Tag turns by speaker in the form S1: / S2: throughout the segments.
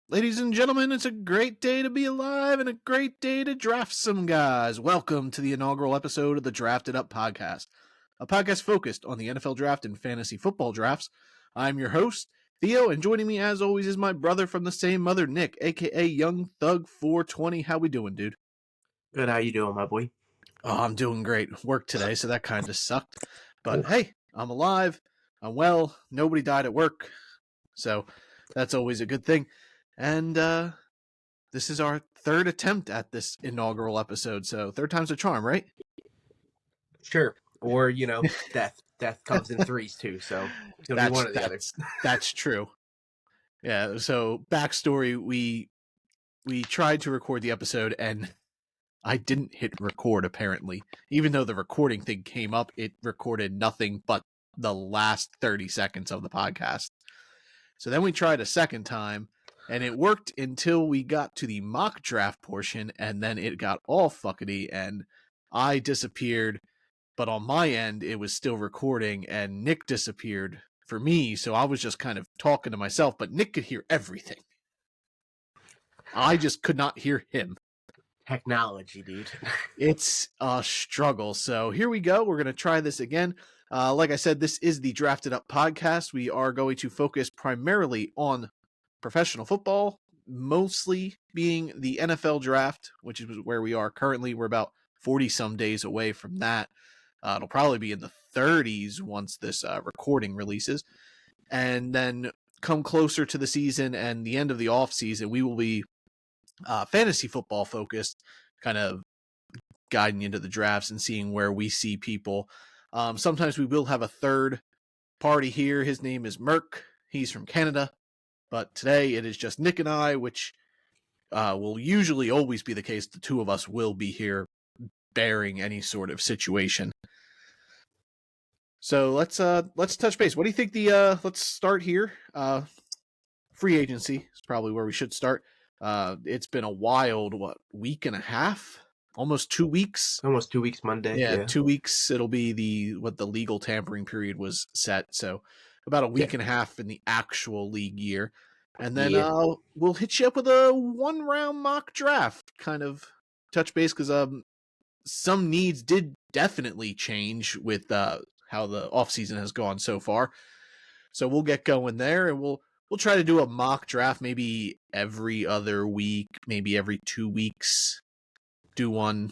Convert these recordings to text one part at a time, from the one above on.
S1: Ladies and gentlemen, it's a great day to be alive and a great day to draft some guys. Welcome to the inaugural episode of the Drafted Up podcast, a podcast focused on the NFL draft and fantasy football drafts. I'm your host, Theo, and joining me as always is my brother from the same mother, Nick, aka Young Thug 420. How we doing, dude?
S2: Good, how you doing, my boy?
S1: Oh, I'm doing great. Work today, so that kind of sucked. But hey, I'm alive. I'm well. Nobody died at work. So that's always a good thing. And this is our third attempt at this inaugural episode. So third time's a charm, right?
S2: Sure. Or, death. Death comes in threes, too, so it's going to be one or the other.
S1: That's true. Yeah, so backstory, we tried to record the episode and I didn't hit record, apparently. Even though the recording thing came up, it recorded nothing but the last 30 seconds of the podcast. So then we tried a second time, and it worked until we got to the mock draft portion, and then it got all fuckety, and I disappeared. But on my end, it was still recording, and Nick disappeared for me, so I was just kind of talking to myself, but Nick could hear everything. I just could not hear him.
S2: Technology, dude.
S1: It's a struggle. So here we go. We're going to try this again. Like I said, this is the Drafted Up podcast. We are going to focus primarily on professional football, mostly being the NFL draft, which is where we are currently. We're about 40 some days away from that. It'll probably be in the 30s once this recording releases. And then come closer to the season and the end of the off season, we will be fantasy football focused, kind of guiding into the drafts and seeing where we see people. Sometimes we will have a third party here. His name is Merc. He's from Canada. But today it is just Nick and I, which will usually always be the case. The two of us will be here bearing any sort of situation. So let's touch base. What do you think let's start here. Free agency is probably where we should start. It's been a wild, week and a half? Almost 2 weeks.
S2: Almost 2 weeks Monday.
S1: Yeah, 2 weeks. It'll be the legal tampering period was set. So about a week and a half in the actual league year. And then we'll hit you up with a 1-round mock draft, kind of touch base, because some needs did definitely change with how the offseason has gone so far. So we'll get going there, and we'll try to do a mock draft maybe every other week, maybe every 2 weeks. Do one,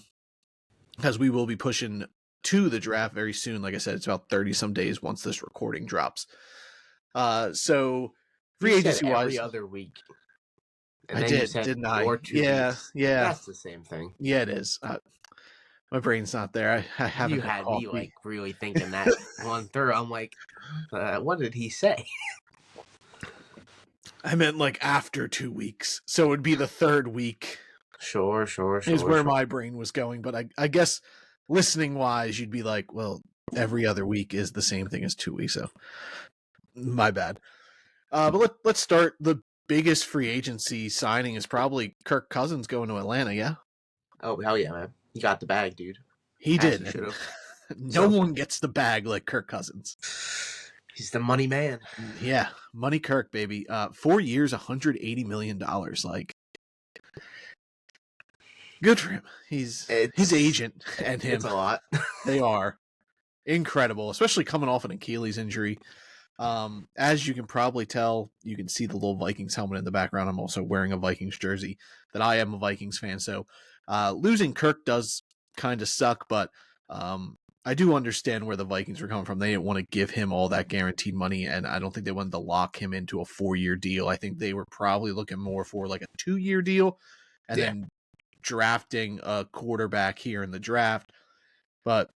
S1: because we will be pushing to the draft very soon. Like I said, it's about 30 some days once this recording drops. So free agency wise,
S2: every other week.
S1: And I didn't I?
S2: Yeah.
S1: That's
S2: the same thing.
S1: Yeah, it is. My brain's not there. I haven't.
S2: You had me really thinking that one through. I'm like, what did he say?
S1: I meant after 2 weeks, so it would be the third week.
S2: Sure.
S1: Is where my brain was going, but I guess listening wise, you'd be like, well, every other week is the same thing as 2 weeks, so my bad. But let's start. The biggest free agency signing is probably Kirk Cousins going to Atlanta. Yeah.
S2: Oh hell yeah, man! He got the bag, dude.
S1: He did. No one gets the bag like Kirk Cousins.
S2: He's the money man.
S1: Yeah, money Kirk, baby. 4 years, $180 million. Good for him. His agent and him.
S2: It's a lot.
S1: They are incredible, especially coming off an Achilles injury. As you can probably tell, you can see the little Vikings helmet in the background. I'm also wearing a Vikings jersey, that I am a Vikings fan. So losing Kirk does kind of suck, but I do understand where the Vikings were coming from. They didn't want to give him all that guaranteed money, and I don't think they wanted to lock him into a 4-year deal. I think they were probably looking more for a 2-year deal, and then drafting a quarterback here in the draft. But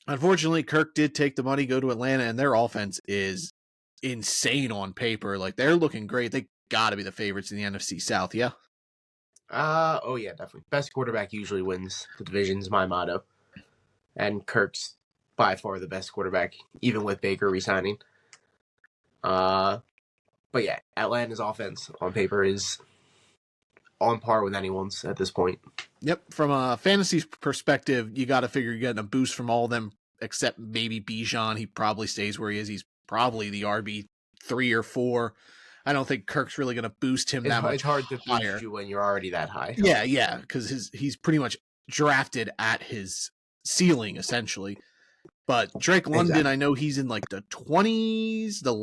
S1: unfortunately, Kirk did take the money, go to Atlanta, and their offense is insane on paper. They're looking great. They got to be the favorites in the NFC South, yeah?
S2: Oh yeah, definitely. Best quarterback usually wins the division's my motto. And Kirk's by far the best quarterback, even with Baker resigning. But yeah, Atlanta's offense on paper is on par with anyone's at this point.
S1: Yep. From a fantasy perspective, you got to figure you're getting a boost from all of them, except maybe Bijan. He probably stays where he is. He's probably the RB3 or 4. I don't think Kirk's really going to boost him that much
S2: It's hard to boost
S1: higher.
S2: you when you're already that high.
S1: Yeah, because he's pretty much drafted at his ceiling essentially. But Drake London,
S2: Exactly.
S1: I know he's in like the 20s, the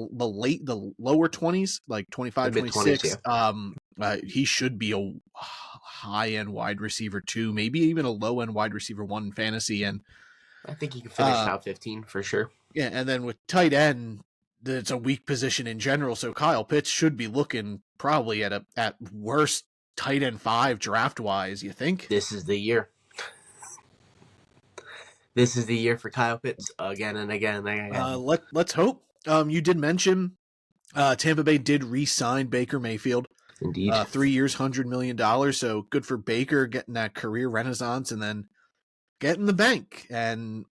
S1: lower 20s, like 25,
S2: The mid-20s,
S1: 26. He should be a high end wide receiver too, maybe even a low end wide receiver one in fantasy. And
S2: I think he can finish top 15 for sure.
S1: yeah, and then with tight end, it's a weak position in general. So Kyle Pitts should be looking probably at worst tight end 5 draft wise. You think
S2: this is the year? This is the year for Kyle Pitts again and again and again.
S1: Let's hope. You did mention Tampa Bay did re-sign Baker Mayfield.
S2: Indeed.
S1: 3 years, $100 million. So good for Baker getting that career renaissance and then getting the bank. And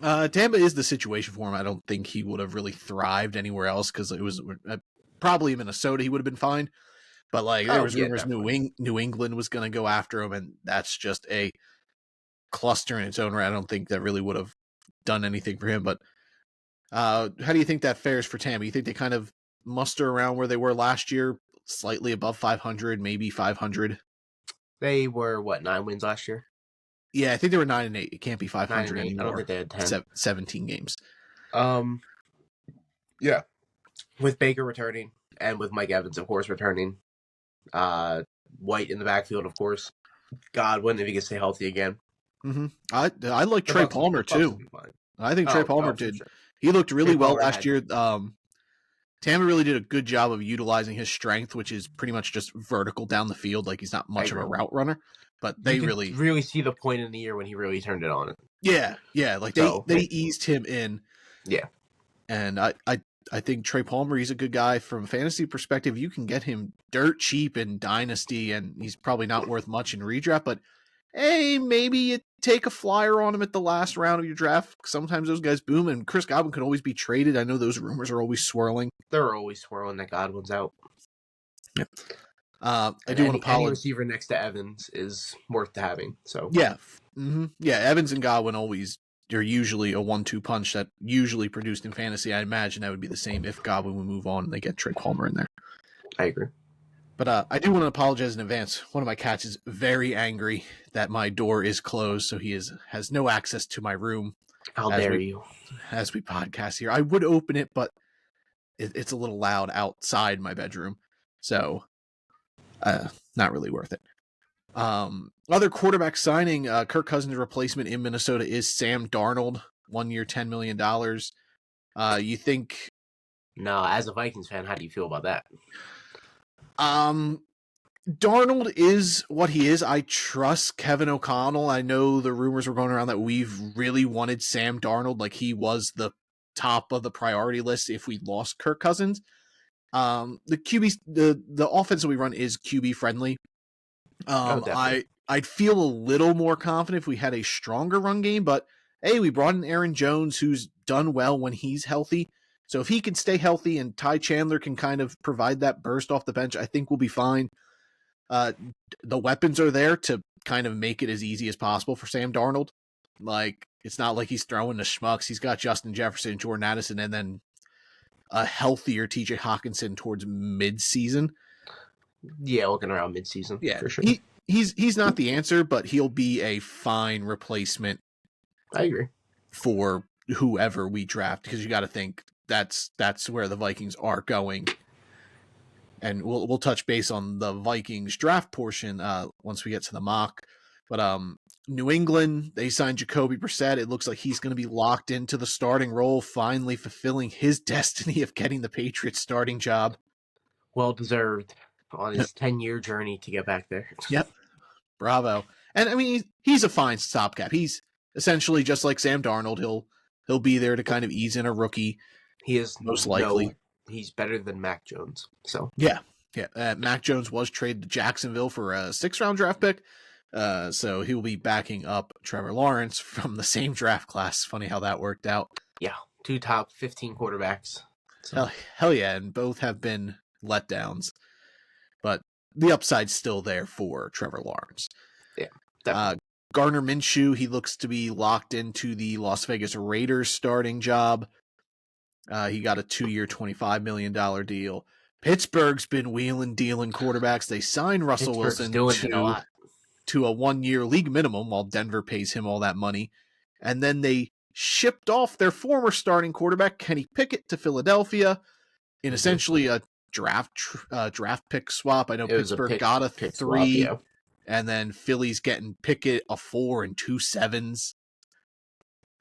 S1: Tampa is the situation for him. I don't think he would have really thrived anywhere else because it was probably Minnesota. He would have been fine. But like there was rumors New England was going to go after him, and that's just a cluster in its own right. I don't think that really would have done anything for him. But how do you think that fares for Tampa? You think they kind of muster around where they were last year, slightly above 500, maybe 500?
S2: They were, 9 wins last year?
S1: Yeah, I think they were 9-8. It can't be 500 anymore.
S2: I don't think they had 10.
S1: 17 games.
S2: Yeah. With Baker returning and with Mike Evans, of course, returning. White in the backfield, of course. Godwin, if he can stay healthy again.
S1: Mm-hmm. I like Trey Palmer, too. I think Trey Palmer did. Sure. He looked really well last year. Tampa really did a good job of utilizing his strength, which is pretty much just vertical down the field. Like he's not much of a route runner, but they
S2: really see the point in the year when he really turned it on.
S1: Yeah. Like they eased him in.
S2: Yeah.
S1: And I think Trey Palmer, he's a good guy from a fantasy perspective. You can get him dirt cheap in Dynasty, and he's probably not worth much in redraft, but hey, maybe you take a flyer on him at the last round of your draft. Sometimes those guys boom, and Chris Godwin can always be traded. I know those rumors are always swirling.
S2: They're always swirling that Godwin's out.
S1: Yep. I do want to apologize.
S2: Any receiver next to Evans is worth having. So
S1: yeah, yeah. Evans and Godwin always are usually a 1-2 punch that usually produced in fantasy. I imagine that would be the same if Godwin would move on and they get Trey Palmer in there.
S2: I agree.
S1: But I do want to apologize in advance. One of my cats is very angry that my door is closed, so he has no access to my room.
S2: How dare you?
S1: As we podcast here. I would open it, but it's a little loud outside my bedroom. So, not really worth it. Other quarterback signing, Kirk Cousins' replacement in Minnesota is Sam Darnold. 1 year, $10 million. You think...
S2: No, as a Vikings fan, how do you feel about that?
S1: Darnold is what he is. I trust Kevin O'Connell. I know the rumors were going around that we've really wanted Sam Darnold. Like he was the top of the priority list if we lost Kirk Cousins. The QB, the offense that we run is QB friendly. I'd feel a little more confident if we had a stronger run game, but hey, we brought in Aaron Jones, who's done well when he's healthy. So if he can stay healthy and Ty Chandler can kind of provide that burst off the bench, I think we'll be fine. The weapons are there to kind of make it as easy as possible for Sam Darnold. Like, it's not like he's throwing the schmucks. He's got Justin Jefferson, Jordan Addison, and then a healthier TJ Hawkinson towards mid-season.
S2: Yeah, looking around mid-season.
S1: Yeah,
S2: for sure.
S1: He's not the answer, but he'll be a fine replacement.
S2: I agree.
S1: For whoever we draft, because you got to think that's where the Vikings are going. And we'll touch base on the Vikings draft portion once we get to the mock. But New England, they signed Jacoby Brissett. It looks like he's going to be locked into the starting role, finally fulfilling his destiny of getting the Patriots starting job.
S2: Well deserved on his 10-year journey to get back there.
S1: Yep. Bravo. And I mean, he's a fine stopgap. He's essentially just like Sam Darnold. He'll be there to kind of ease in a rookie.
S2: He is
S1: most likely.
S2: He's better than Mac Jones. So
S1: yeah. Mac Jones was traded to Jacksonville for a 6th-round draft pick. So he will be backing up Trevor Lawrence from the same draft class. Funny how that worked out.
S2: Yeah, 2 top 15 quarterbacks.
S1: So. Hell yeah, and both have been letdowns. But the upside's still there for Trevor Lawrence.
S2: Yeah, definitely.
S1: Gardner Minshew, he looks to be locked into the Las Vegas Raiders starting job. He got a 2-year, $25 million deal. Pittsburgh's been wheeling, dealing quarterbacks. They signed Russell
S2: Pittsburgh's
S1: Wilson
S2: doing it a lot.
S1: to a 1-year league minimum while Denver pays him all that money. And then they shipped off their former starting quarterback, Kenny Pickett, to Philadelphia in essentially a draft pick swap. I know Pittsburgh got a 3, swap, yeah. And then Philly's getting Pickett a 4 and 2 7s.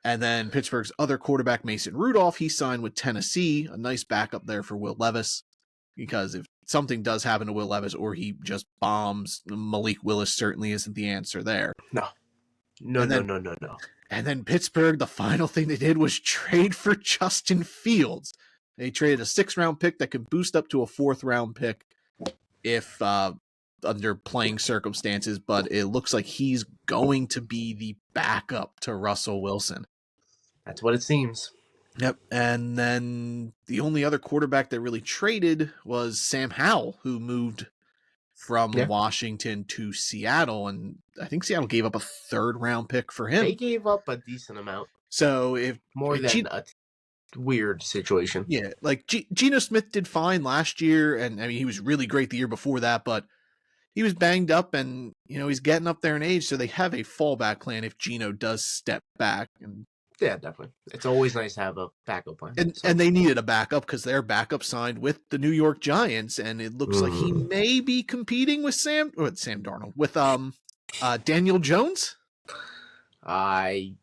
S1: And then Pittsburgh's other quarterback, Mason Rudolph, he signed with Tennessee, a nice backup there for Will Levis. Because if something does happen to Will Levis or he just bombs, Malik Willis certainly isn't the answer there.
S2: No.
S1: And then Pittsburgh, the final thing they did was trade for Justin Fields. They traded a 6th-round pick that could boost up to a 4th-round pick if under playing circumstances, but it looks like he's going to be the backup to Russell Wilson.
S2: That's what it seems.
S1: Yep, and then the only other quarterback that really traded was Sam Howell, who moved from Washington to Seattle, and I think Seattle gave up a 3rd-round pick for him.
S2: They gave up a decent amount.
S1: So if
S2: more than a weird situation.
S1: Yeah, like Geno Smith did fine last year, and I mean he was really great the year before that, but he was banged up, and he's getting up there in age, so they have a fallback plan if Geno does step back. And
S2: yeah, definitely. It's always nice to have a backup plan.
S1: And they needed a backup because their backup signed with the New York Giants, and it looks like he may be competing with Sam Darnold, with Daniel Jones. Anything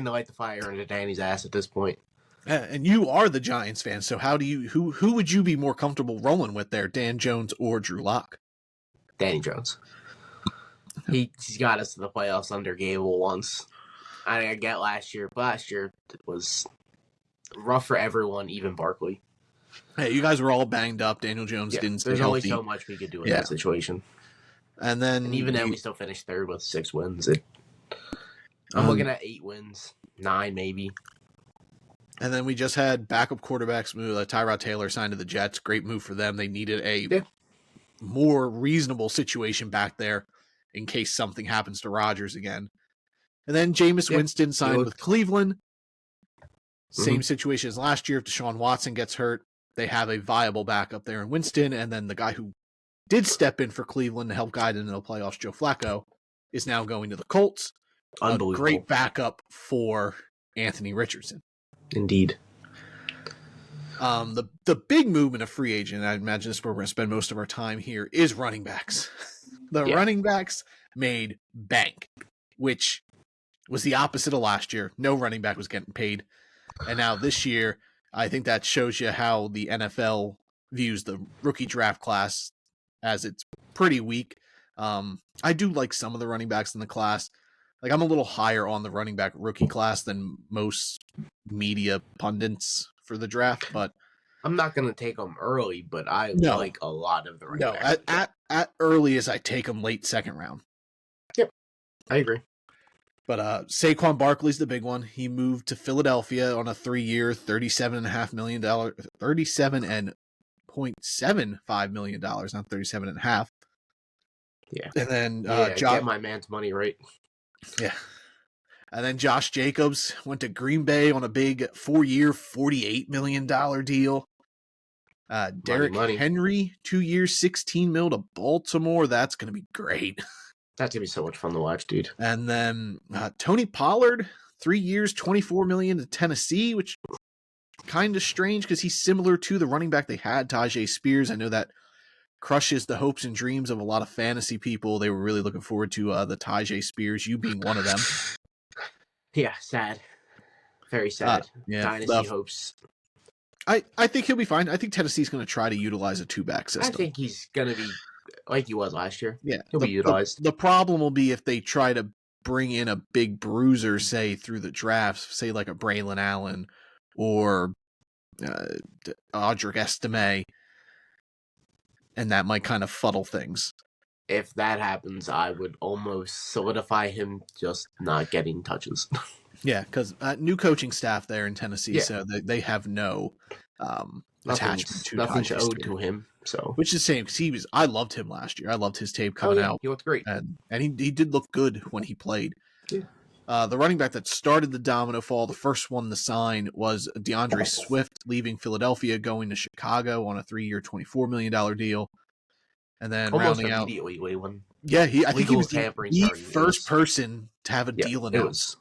S1: to light the fire under Danny's ass at this point. And you are the Giants fan, so who would you be more comfortable rolling with there, Dan Jones or Drew Lock?
S2: Danny Jones. He's got us to the playoffs under Gable once. I get last year, but last year it was rough for everyone, even Barkley.
S1: Hey, you guys were all banged up. Daniel Jones didn't stay
S2: healthy. There's only so much we could do in that situation.
S1: And even
S2: then we still finished 3rd with 6 wins. I'm looking at 8 wins, 9 maybe.
S1: And then we just had backup quarterbacks move. Tyrod Taylor signed to the Jets. Great move for them. They needed a more reasonable situation back there in case something happens to Rodgers again. And then Jameis Winston signed with Cleveland. Same situation as last year. If Deshaun Watson gets hurt, they have a viable backup there in Winston. And then the guy who did step in for Cleveland to help guide into the playoffs, Joe Flacco, is now going to the Colts.
S2: Unbelievable.
S1: A great backup for Anthony Richardson.
S2: Indeed.
S1: The big movement of free agent, I imagine this is where we're going to spend most of our time here, is running backs. Running backs made bank, which was the opposite of last year. No running back was getting paid. And now this year, I think that shows you how the NFL views the rookie draft class, as it's pretty weak. I do like some of the running backs in the class. Like, I'm a little higher on the running back rookie class than most media pundits for the draft, but
S2: I'm not going to take them early, but I like a lot of the running backs.
S1: At earliest, I take them late 2nd round.
S2: Yep, I agree.
S1: But Saquon Barkley's the big one. He moved to Philadelphia on a 3-year, $37.5 million, $37.75 million, not 37.5.
S2: Yeah.
S1: And then
S2: get my man's money right.
S1: Yeah. And then Josh Jacobs went to Green Bay on a big 4-year, $48 million deal. Derrick Henry, 2 years, $16 million to Baltimore. That's going to be great.
S2: That's going to be so much fun to watch, dude.
S1: And then Tony Pollard, 3 years, $24 million to Tennessee, which kind of strange because he's similar to the running back they had, Tajay Spears. I know that crushes the hopes and dreams of a lot of fantasy people. They were really looking forward to the Tajay Spears, you being one of them.
S2: Yeah, sad. Very sad. Dynasty hopes.
S1: I think he'll be fine. I think Tennessee's going to try to utilize a 2-back system.
S2: I think he's going to be like he was last year.
S1: Yeah.
S2: He'll be utilized.
S1: The problem will be if they try to bring in a big bruiser, say, through the drafts, say like a Braylon Allen or Audric Estime, and that might kind of fuddle things.
S2: If that happens, I would almost solidify him just not getting touches.
S1: Yeah, because new coaching staff there in Tennessee, so they have no attachment to
S2: nothing to owed to him. So,
S1: which is the same because I loved him last year. I loved his tape coming out.
S2: He looked great,
S1: and he did look good when he played.
S2: Yeah.
S1: The running back that started the domino fall, the first one to sign, was DeAndre Swift, leaving Philadelphia, going to Chicago on a 3-year, $24 million deal. And then
S2: Almost
S1: rounding out.
S2: immediately when
S1: Yeah, I think he
S2: legal
S1: was the
S2: tampering started.
S1: first person to have a
S2: Yeah,
S1: deal
S2: it
S1: announced.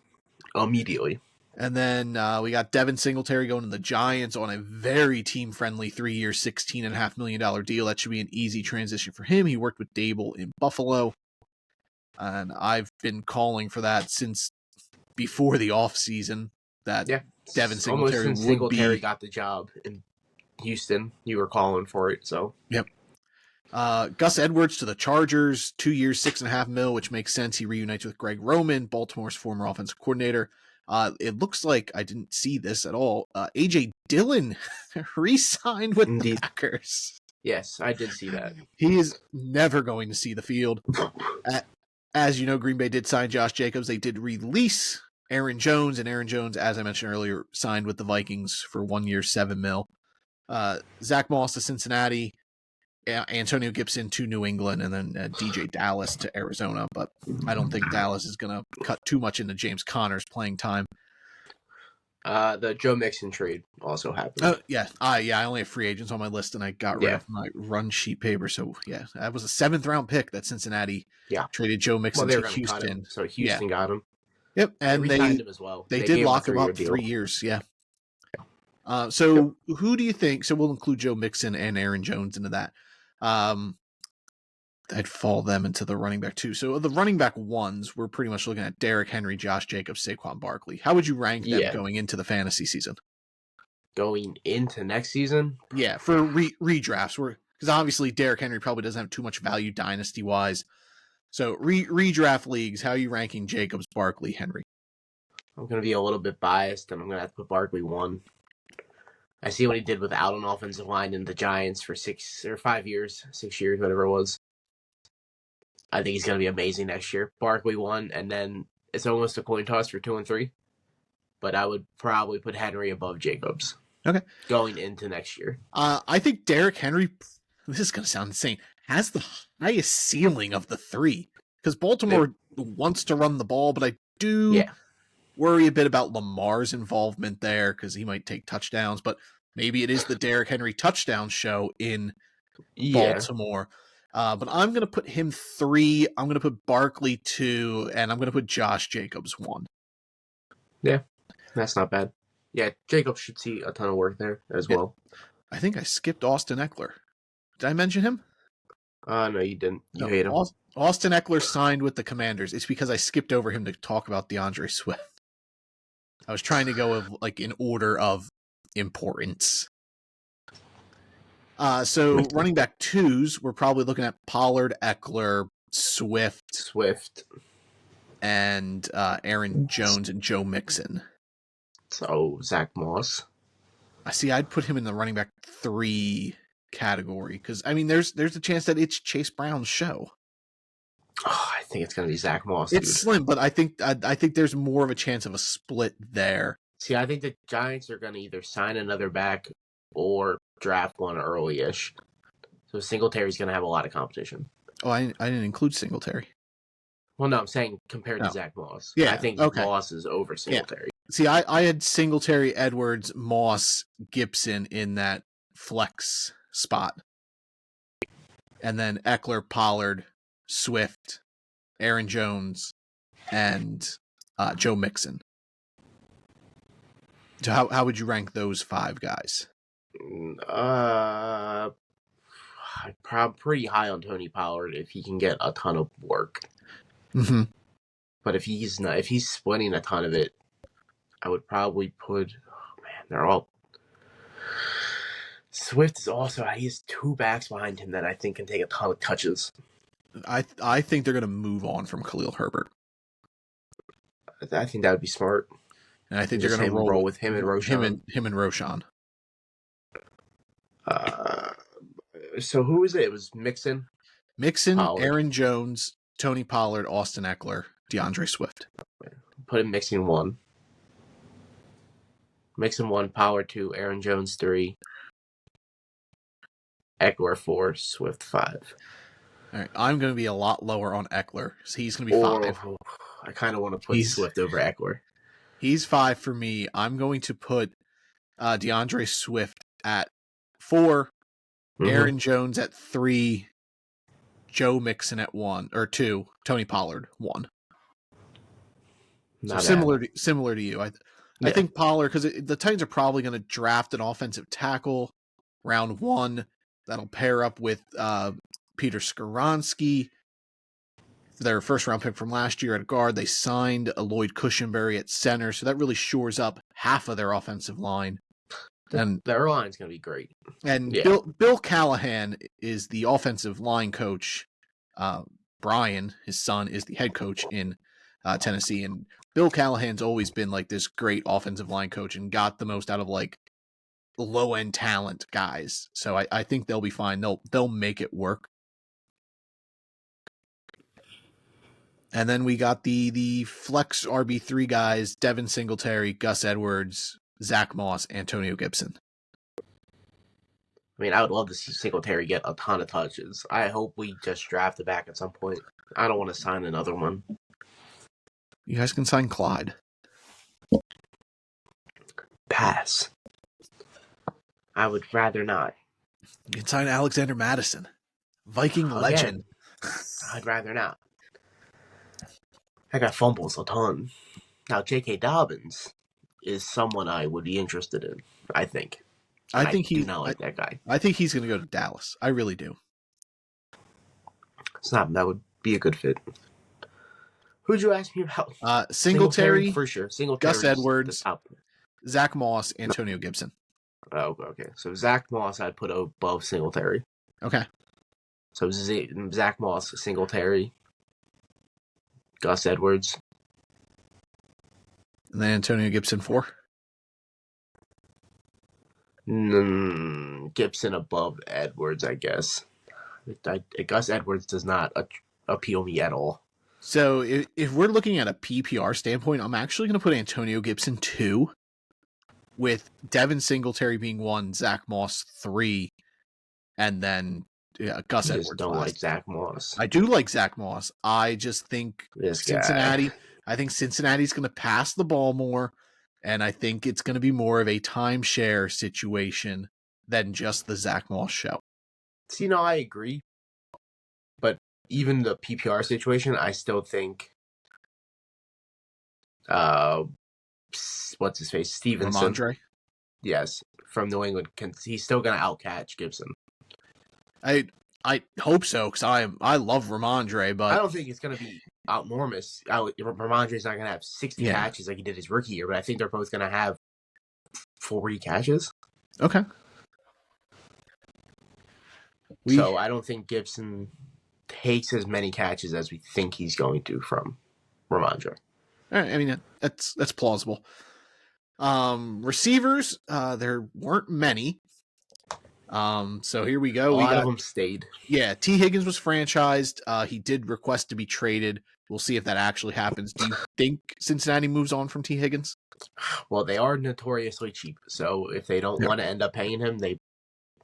S2: was immediately.
S1: And then we got Devin Singletary going to the Giants on a very team-friendly 3-year, $16.5 million deal. That should be an easy transition for him. He worked with Dable in Buffalo. And I've been calling for that since before the offseason, that Devin
S2: Almost
S1: Singletary
S2: since
S1: would
S2: Singletary
S1: be.
S2: got the job in Houston, you were calling for it. So
S1: Yep. Gus Edwards to the Chargers, 2 years, $6.5 million, which makes sense. He reunites with Greg Roman, Baltimore's former offensive coordinator. It looks like, I didn't see this at all, A.J. Dillon re-signed with the Packers.
S2: Yes, I did see that.
S1: He is never going to see the field. As you know, Green Bay did sign Josh Jacobs. They did release Aaron Jones, and Aaron Jones, as I mentioned earlier, signed with the Vikings for 1 year, $7 million. Zach Moss to Cincinnati, Antonio Gibson to New England, and then DJ Dallas to Arizona. But I don't think Dallas is going to cut too much into James Conner's playing time.
S2: The Joe Mixon trade also happened.
S1: I only have free agents on my list, and I got rid of my run sheet paper. So yeah, that was a 7th-round pick that Cincinnati traded Joe Mixon to Houston.
S2: Cut him, so Houston got him.
S1: Yep, and
S2: they signed him as well.
S1: They did lock him up 3 years. Yeah. So who do you think? So we'll include Joe Mixon and Aaron Jones into that. I'd fall them into the running back too. So the running back ones, we're pretty much looking at Derrick Henry, Josh Jacobs, Saquon Barkley. How would you rank them going into the fantasy season?
S2: Going into next season?
S1: Yeah, for redrafts. Because obviously Derrick Henry probably doesn't have too much value dynasty-wise. So redraft leagues, how are you ranking Jacobs, Barkley, Henry?
S2: I'm going to be a little bit biased, and I'm going to have to put Barkley 1. I see what he did without an offensive line in the Giants for 6 or 5 years, 6 years, whatever it was. I think he's going to be amazing next year. Barkley 1, and then it's almost a coin toss for 2 and 3. But I would probably put Henry above Jacobs.
S1: Okay.
S2: Going into next year.
S1: I think Derrick Henry, this is going to sound insane, has the highest ceiling of the 3. Because Baltimore wants to run the ball, but I do worry a bit about Lamar's involvement there, because he might take touchdowns. But maybe it is the Derrick Henry touchdown show in Baltimore. But I'm going to put him 3. I'm going to put Barkley 2, and I'm going to put Josh Jacobs 1.
S2: Yeah, that's not bad. Yeah, Jacobs should see a ton of work there as well.
S1: I think I skipped Austin Eckler. Did I mention him?
S2: No, you didn't. You hate him.
S1: Austin Eckler signed with the Commanders. It's because I skipped over him to talk about DeAndre Swift. I was trying to go in order of importance. So running back 2s, we're probably looking at Pollard, Eckler, Swift, and Aaron Jones and Joe Mixon.
S2: So Zach Moss.
S1: I see. I'd put him in the running back 3 category because there's a chance that it's Chase Brown's show.
S2: Oh, I think it's going to be Zach Moss.
S1: It's slim, but I think there's more of a chance of a split there.
S2: See, I think the Giants are going to either sign another back or draft one early-ish. So Singletary's going to have a lot of competition.
S1: Oh, I didn't include Singletary.
S2: Well, no, I'm saying compared to Zach Moss.
S1: Yeah,
S2: I think Moss is over Singletary.
S1: Yeah. See, I had Singletary, Edwards, Moss, Gibson in that flex spot. And then Eckler, Pollard, Swift, Aaron Jones, and Joe Mixon. So how would you rank those 5 guys?
S2: Pretty high on Tony Pollard if he can get a ton of work.
S1: Mm-hmm.
S2: But if he's splitting a ton of it, I would probably put. Oh man, they're all. Swift is also. He has 2 backs behind him that I think can take a ton of touches.
S1: I think they're going to move on from Khalil Herbert.
S2: I think that would be smart.
S1: And I think they're going to roll
S2: with him and Roshan.
S1: Him and Roshan.
S2: So who was it? It was Mixon,
S1: Pollard. Aaron Jones, Tony Pollard, Austin Eckler, DeAndre Swift.
S2: Put him Mixon 1. Mixon 1, Pollard 2, Aaron Jones 3, Eckler 4, Swift 5.
S1: All right, I'm going to be a lot lower on Eckler. So he's going to be 5.
S2: I kind of want to put
S1: He's
S2: Swift over Eckler.
S1: He's 5 for me. I'm going to put DeAndre Swift at 4, Aaron Jones at 3, Joe Mixon at 1 or 2, Tony Pollard 1.
S2: Not
S1: so similar to you. I think Pollard, because the Titans are probably going to draft an offensive tackle round 1 that'll pair up with Peter Skoronski, their first round pick from last year at guard. They signed a Lloyd Cushenberry at center, so that really shores up half of their offensive line. And
S2: their line's going to be great.
S1: And Bill Callahan is the offensive line coach. Brian, his son, is the head coach in Tennessee. And Bill Callahan's always been like this great offensive line coach and got the most out of like low end talent guys. So I think they'll be fine. They'll make it work. And then we got the flex RB3 guys: Devin Singletary, Gus Edwards, Zach Moss, Antonio Gibson.
S2: I mean, I would love to see Singletary get a ton of touches. I hope we just draft it back at some point. I don't want to sign another one.
S1: You guys can sign Clyde.
S2: Pass. I would rather not.
S1: You can sign Alexander Madison, Viking legend.
S2: I'd rather not. I got fumbles a ton. Now, J.K. Dobbins is someone I would be interested in, I think.
S1: I do
S2: not like that guy.
S1: I think he's going to go to Dallas. I really do.
S2: That would be a good fit. Who'd you ask me about?
S1: Singletary
S2: for sure. Singletary,
S1: Gus Edwards, Zach Moss, Antonio Gibson.
S2: Oh, okay. So Zach Moss, I'd put above Singletary.
S1: Okay.
S2: So Zach Moss, Singletary, Gus Edwards,
S1: and then Antonio Gibson 4.
S2: Gibson above Edwards, I guess. Gus Edwards does not appeal me at all.
S1: So if we're looking at a PPR standpoint, I'm actually going to put Antonio Gibson 2, with Devin Singletary being 1, Zach Moss 3, and then Gus Edwards.
S2: Don't like Zach Moss.
S1: I do like Zach Moss. I just think Cincinnati. I think Cincinnati's going to pass the ball more, and I think it's going to be more of a timeshare situation than just the Zach Moss show.
S2: See, no, I agree. But even the PPR situation, I still think what's his face? Stevenson.
S1: Ramondre?
S2: Yes, from New England. He's still going to outcatch Gibson.
S1: I hope so, because I love Ramondre, but
S2: I don't think it's going to be enormous. Ramondre's not going to have 60 catches like he did his rookie year, but I think they're both going to have 40 catches.
S1: Okay.
S2: So I don't think Gibson takes as many catches as we think he's going to from Ramondre.
S1: All right, I mean, that's plausible. Receivers, there weren't many. So here we go.
S2: A lot of them stayed.
S1: Yeah, T. Higgins was franchised. He did request to be traded. We'll see if that actually happens. Do you think Cincinnati moves on from T. Higgins?
S2: Well, they are notoriously cheap. So if they don't want to end up paying him, they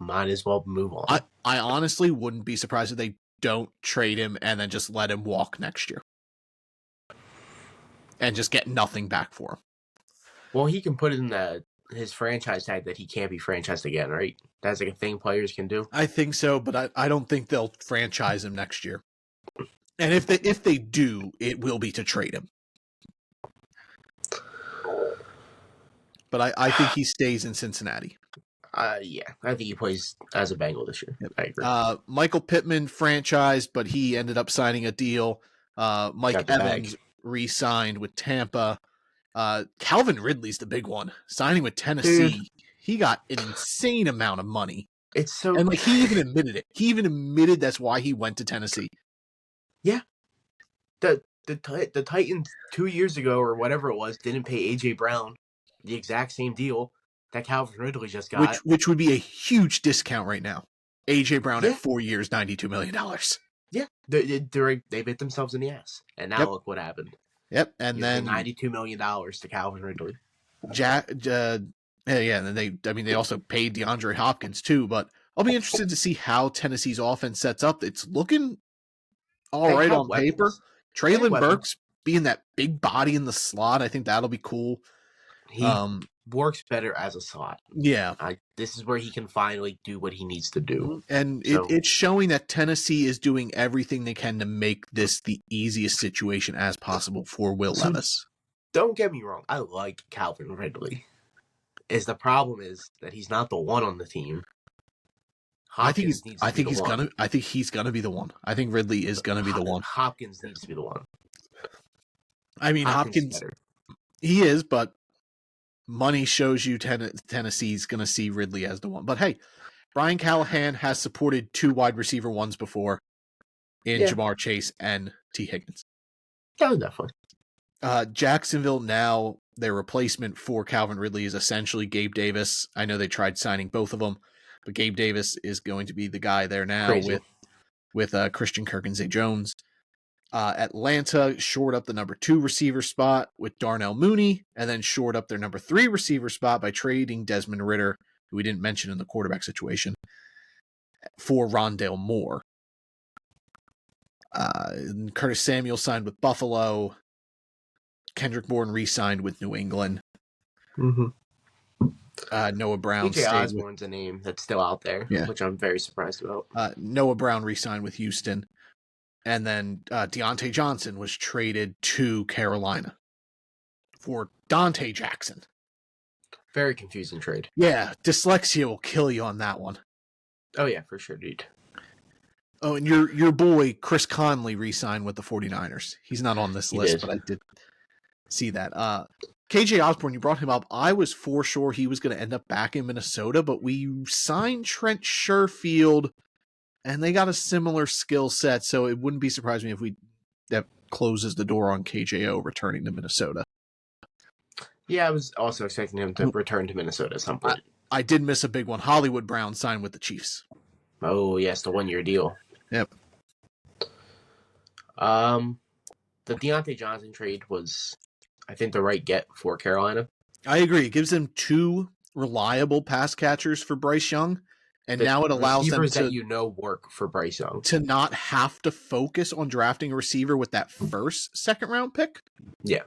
S2: might as well move on.
S1: I honestly wouldn't be surprised if they don't trade him and then just let him walk next year. And just get nothing back for him.
S2: Well, he can put in his franchise tag that he can't be franchised again, right? That's like a thing players can do.
S1: I think so, but I don't think they'll franchise him next year. And if they do, it will be to trade him. But I think he stays in Cincinnati.
S2: Yeah, I think he plays as a Bengal this year. Yep. I agree.
S1: Michael Pittman franchised, but he ended up signing a deal. Mike Evans re-signed with Tampa. Calvin Ridley's the big one. Signing with Tennessee. Dude. He got an insane amount of money.
S2: It's so,
S1: and he even admitted it. He even admitted that's why he went to Tennessee.
S2: Yeah. The Titans 2 years ago or whatever it was didn't pay AJ Brown the exact same deal that Calvin Ridley just got.
S1: Which would be a huge discount right now. AJ Brown at 4 years, $92 million.
S2: Yeah. They bit themselves in the ass. And now look what happened.
S1: Yep. And then
S2: $92 million to Calvin Ridley.
S1: And then they also paid DeAndre Hopkins too, but I'll be interested to see how Tennessee's offense sets up. It's looking all right on paper. Traylon Burks being that big body in the slot. I think that'll be cool.
S2: He works better as a slot.
S1: Yeah.
S2: This is where he can finally do what he needs to do.
S1: And it's showing that Tennessee is doing everything they can to make this the easiest situation as possible for Will Levis.
S2: Don't get me wrong. I like Calvin Ridley. The problem is that he's not the one on the team.
S1: I think he's gonna be the one. I think Ridley is gonna be the one.
S2: Hopkins needs to be the one.
S1: I mean, Hopkins he is, but money shows you Tennessee's gonna see Ridley as the one. But hey, Brian Callahan has supported 2 wide receiver ones before in Jamar Chase and T. Higgins.
S2: Yeah, definitely.
S1: Jacksonville now, their replacement for Calvin Ridley is essentially Gabe Davis. I know they tried signing both of them, but Gabe Davis is going to be the guy there now with Christian Kirk and Zay Jones. Atlanta shored up the number 2 receiver spot with Darnell Mooney, and then shored up their number 3 receiver spot by trading Desmond Ridder, who we didn't mention in the quarterback situation, for Rondale Moore. Curtis Samuel signed with Buffalo. Kendrick Bourne re-signed with New England.
S2: Mm-hmm.
S1: Noah Brown
S2: K.J. Osborne's a name that's still out there, which I'm very surprised about.
S1: Noah Brown re-signed with Houston. And then Deontay Johnson was traded to Carolina for Dante Jackson.
S2: Very confusing trade.
S1: Yeah, dyslexia will kill you on that one.
S2: Oh, yeah, for sure, dude.
S1: Oh, and your boy, Chris Conley, re-signed with the 49ers. He's not on this list, but I did see that. KJ Osborne, you brought him up. I was for sure he was going to end up back in Minnesota, but we signed Trent Sherfield, and they got a similar skill set, so it wouldn't be surprising if that closes the door on KJO returning to Minnesota.
S2: Yeah, I was also expecting him to return to Minnesota at some point.
S1: I did miss a big one. Hollywood Brown signed with the Chiefs.
S2: Oh, yes, the 1-year deal.
S1: Yep.
S2: The Deontay Johnson trade was, I think, the right get for Carolina.
S1: I agree. It gives them 2 reliable pass catchers for Bryce Young, and now it allows them
S2: to work for Bryce Young
S1: to not have to focus on drafting a receiver with that first second-round pick.
S2: Yeah.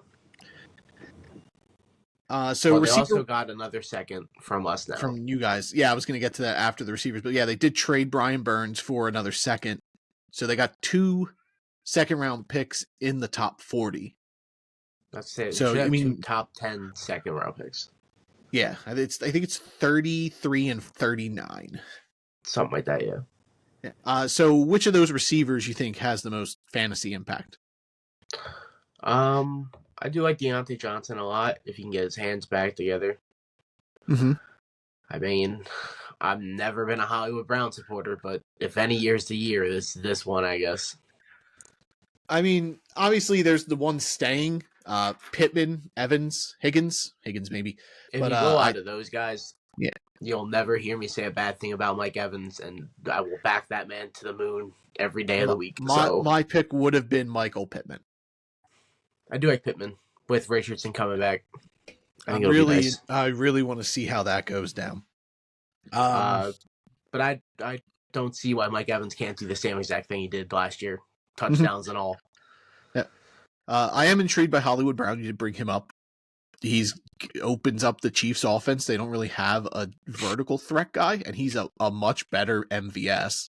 S1: So
S2: they also got another second from us now.
S1: From you guys. Yeah, I was going to get to that after the receivers. But yeah, they did trade Brian Burns for another second. So they got 2 second-round picks in the top 40.
S2: That's it.
S1: So,
S2: I mean, 2 top 10 second-round picks.
S1: Yeah, I think it's 33 and 39.
S2: Something like that,
S1: yeah. So which of those receivers you think has the most fantasy impact?
S2: I do like Deontay Johnson a lot if he can get his hands back together.
S1: Mm-hmm.
S2: I mean, I've never been a Hollywood Brown supporter, but if any year's the year, this one, I guess.
S1: I mean, obviously there's the one staying, Pittman, Evans, Higgins maybe.
S2: If you go out of those guys, you'll never hear me say a bad thing about Mike Evans, and I will back that man to the moon every day of the week.
S1: My pick would have been Michael Pittman.
S2: I do like Pittman with Richardson coming back.
S1: I really want to see how that goes down.
S2: But I don't see why Mike Evans can't do the same exact thing he did last year, touchdowns and all.
S1: Yeah, I am intrigued by Hollywood Brown. You did bring him up. He opens up the Chiefs' offense. They don't really have a vertical threat guy, and he's a much better MVS.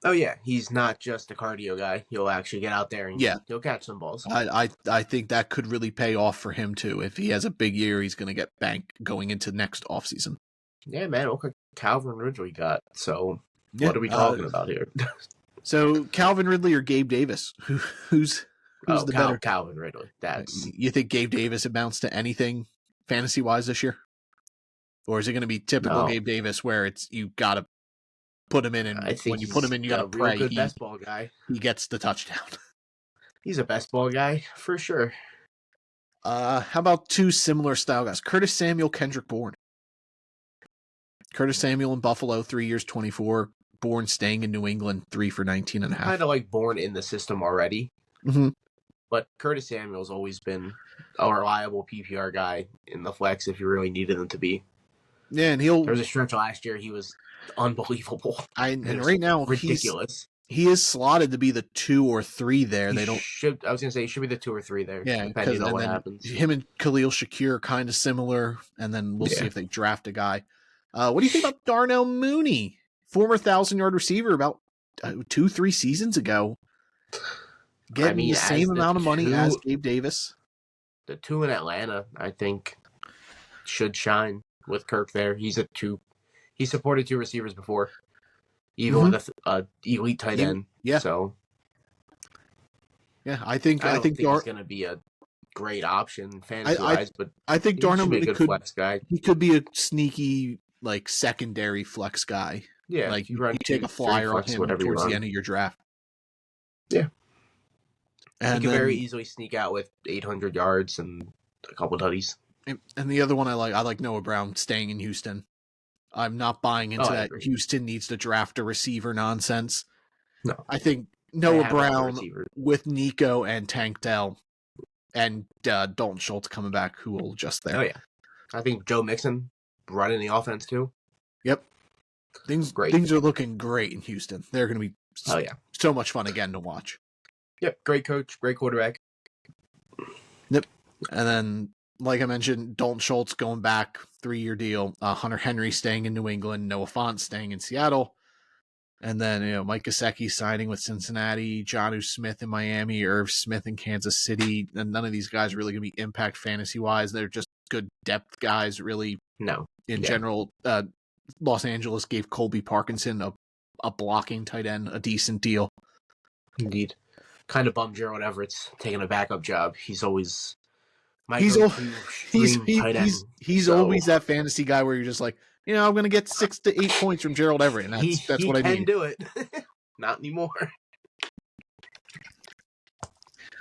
S2: Oh, yeah. He's not just a cardio guy. He'll actually get out there and he'll catch some balls.
S1: I think that could really pay off for him, too. If he has a big year, he's going to get banked going into next offseason.
S2: Yeah, man. Look at Calvin Ridley got. So what are we talking about here?
S1: So Calvin Ridley or Gabe Davis? Who's the better?
S2: Calvin Ridley.
S1: You think Gabe Davis amounts to anything fantasy-wise this year? Or is it going to be typical Gabe Davis where it's you got to put him in, and when you put him in, you got to pray
S2: good best ball guy.
S1: He gets the touchdown.
S2: He's a best ball guy for sure.
S1: How about 2 similar style guys? Curtis Samuel, Kendrick Bourne. Curtis Samuel in Buffalo, 3 years, 24. Bourne staying in New England, 3 for 19 and a half.
S2: Kind of like Bourne in the system already.
S1: Mm-hmm.
S2: But Curtis Samuel's always been a reliable PPR guy in the flex if you really needed him to be.
S1: Yeah, and
S2: there was a stretch last year he was unbelievable.
S1: And right now
S2: ridiculous.
S1: he is slotted to be the 2 or 3 there.
S2: He
S1: They don't.
S2: should. I was gonna say he should be the 2 or 3 there,
S1: Yeah, because
S2: depending on
S1: and
S2: what
S1: then
S2: happens.
S1: him and Khalil Shakir are kind of similar, and then we'll see
S2: Yeah.
S1: if they draft a guy. What do you think about Darnell Mooney, former 1,000-yard receiver, about 2-3 seasons ago,
S2: I
S1: getting
S2: mean,
S1: the same
S2: as
S1: amount of money as Gabe Davis?
S2: the 2 in Atlanta, I think, should shine with Kirk there. He's a 2. He supported 2 receivers before, even with a elite tight end.
S1: Yeah.
S2: So
S1: yeah, I think
S2: he's going to be a great option fantasy wise, but
S1: I think
S2: he
S1: Darnell
S2: should be a
S1: Mooney
S2: good flex guy.
S1: He could be a sneaky like secondary flex guy.
S2: Yeah,
S1: like
S2: you run
S1: take a flyer on him towards the end of your draft.
S2: Yeah,
S1: and
S2: he could very easily sneak out with 800 yards and a couple tutties.
S1: And the other one I like Noah Brown staying in Houston. I'm not buying into that Houston needs to draft a receiver nonsense.
S2: No.
S1: I think Noah Brown with Nico and Tank Dell and Dalton Schultz coming back, who will adjust there.
S2: Oh, yeah. I think Joe Mixon running the offense, too.
S1: Yep. Things are looking great in Houston. They're going to be so much fun again to watch.
S2: Yep. Great coach, great quarterback.
S1: Yep. And then, like I mentioned, Dalton Schultz going back, 3-year deal. Hunter Henry staying in New England. Noah Fant staying in Seattle. And then, Mike Gesicki signing with Cincinnati. Jonnu Smith in Miami. Irv Smith in Kansas City. And none of these guys are really going to be impact fantasy-wise. They're just good depth guys, really.
S2: No.
S1: In general, Los Angeles gave Colby Parkinson a blocking tight end a decent deal.
S2: Indeed. Kind of bummed Gerald Everett's taking a backup job. He's always
S1: he's always that fantasy guy where you're just like, I'm going to get 6 to 8 points from Gerald Everett, and that's what I need.
S2: He can do it. Not anymore.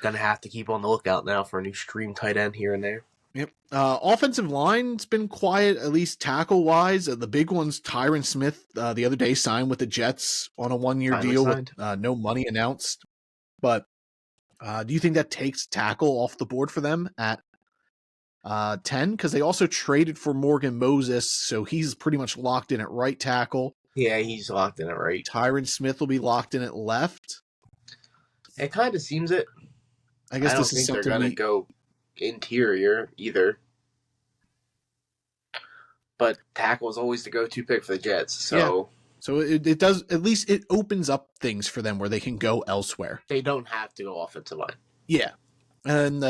S2: Gonna have to keep on the lookout now for a new stream tight end here and there.
S1: Yep. Offensive line's been quiet, at least tackle-wise. The big one's Tyron Smith the other day signed with the Jets on a 1-year deal with no money announced. But do you think that takes tackle off the board for them at 10? Because they also traded for Morgan Moses, so he's pretty much locked in at right tackle.
S2: Yeah, he's locked in at right.
S1: Tyron Smith will be locked in at left.
S2: It kind of seems it.
S1: I guess
S2: don't think they're going to go interior either. But tackle is always the go-to pick for the Jets, so...
S1: Yeah. So it does, at least it opens up things for them where they can go elsewhere.
S2: They don't have to go offensive line.
S1: Yeah. And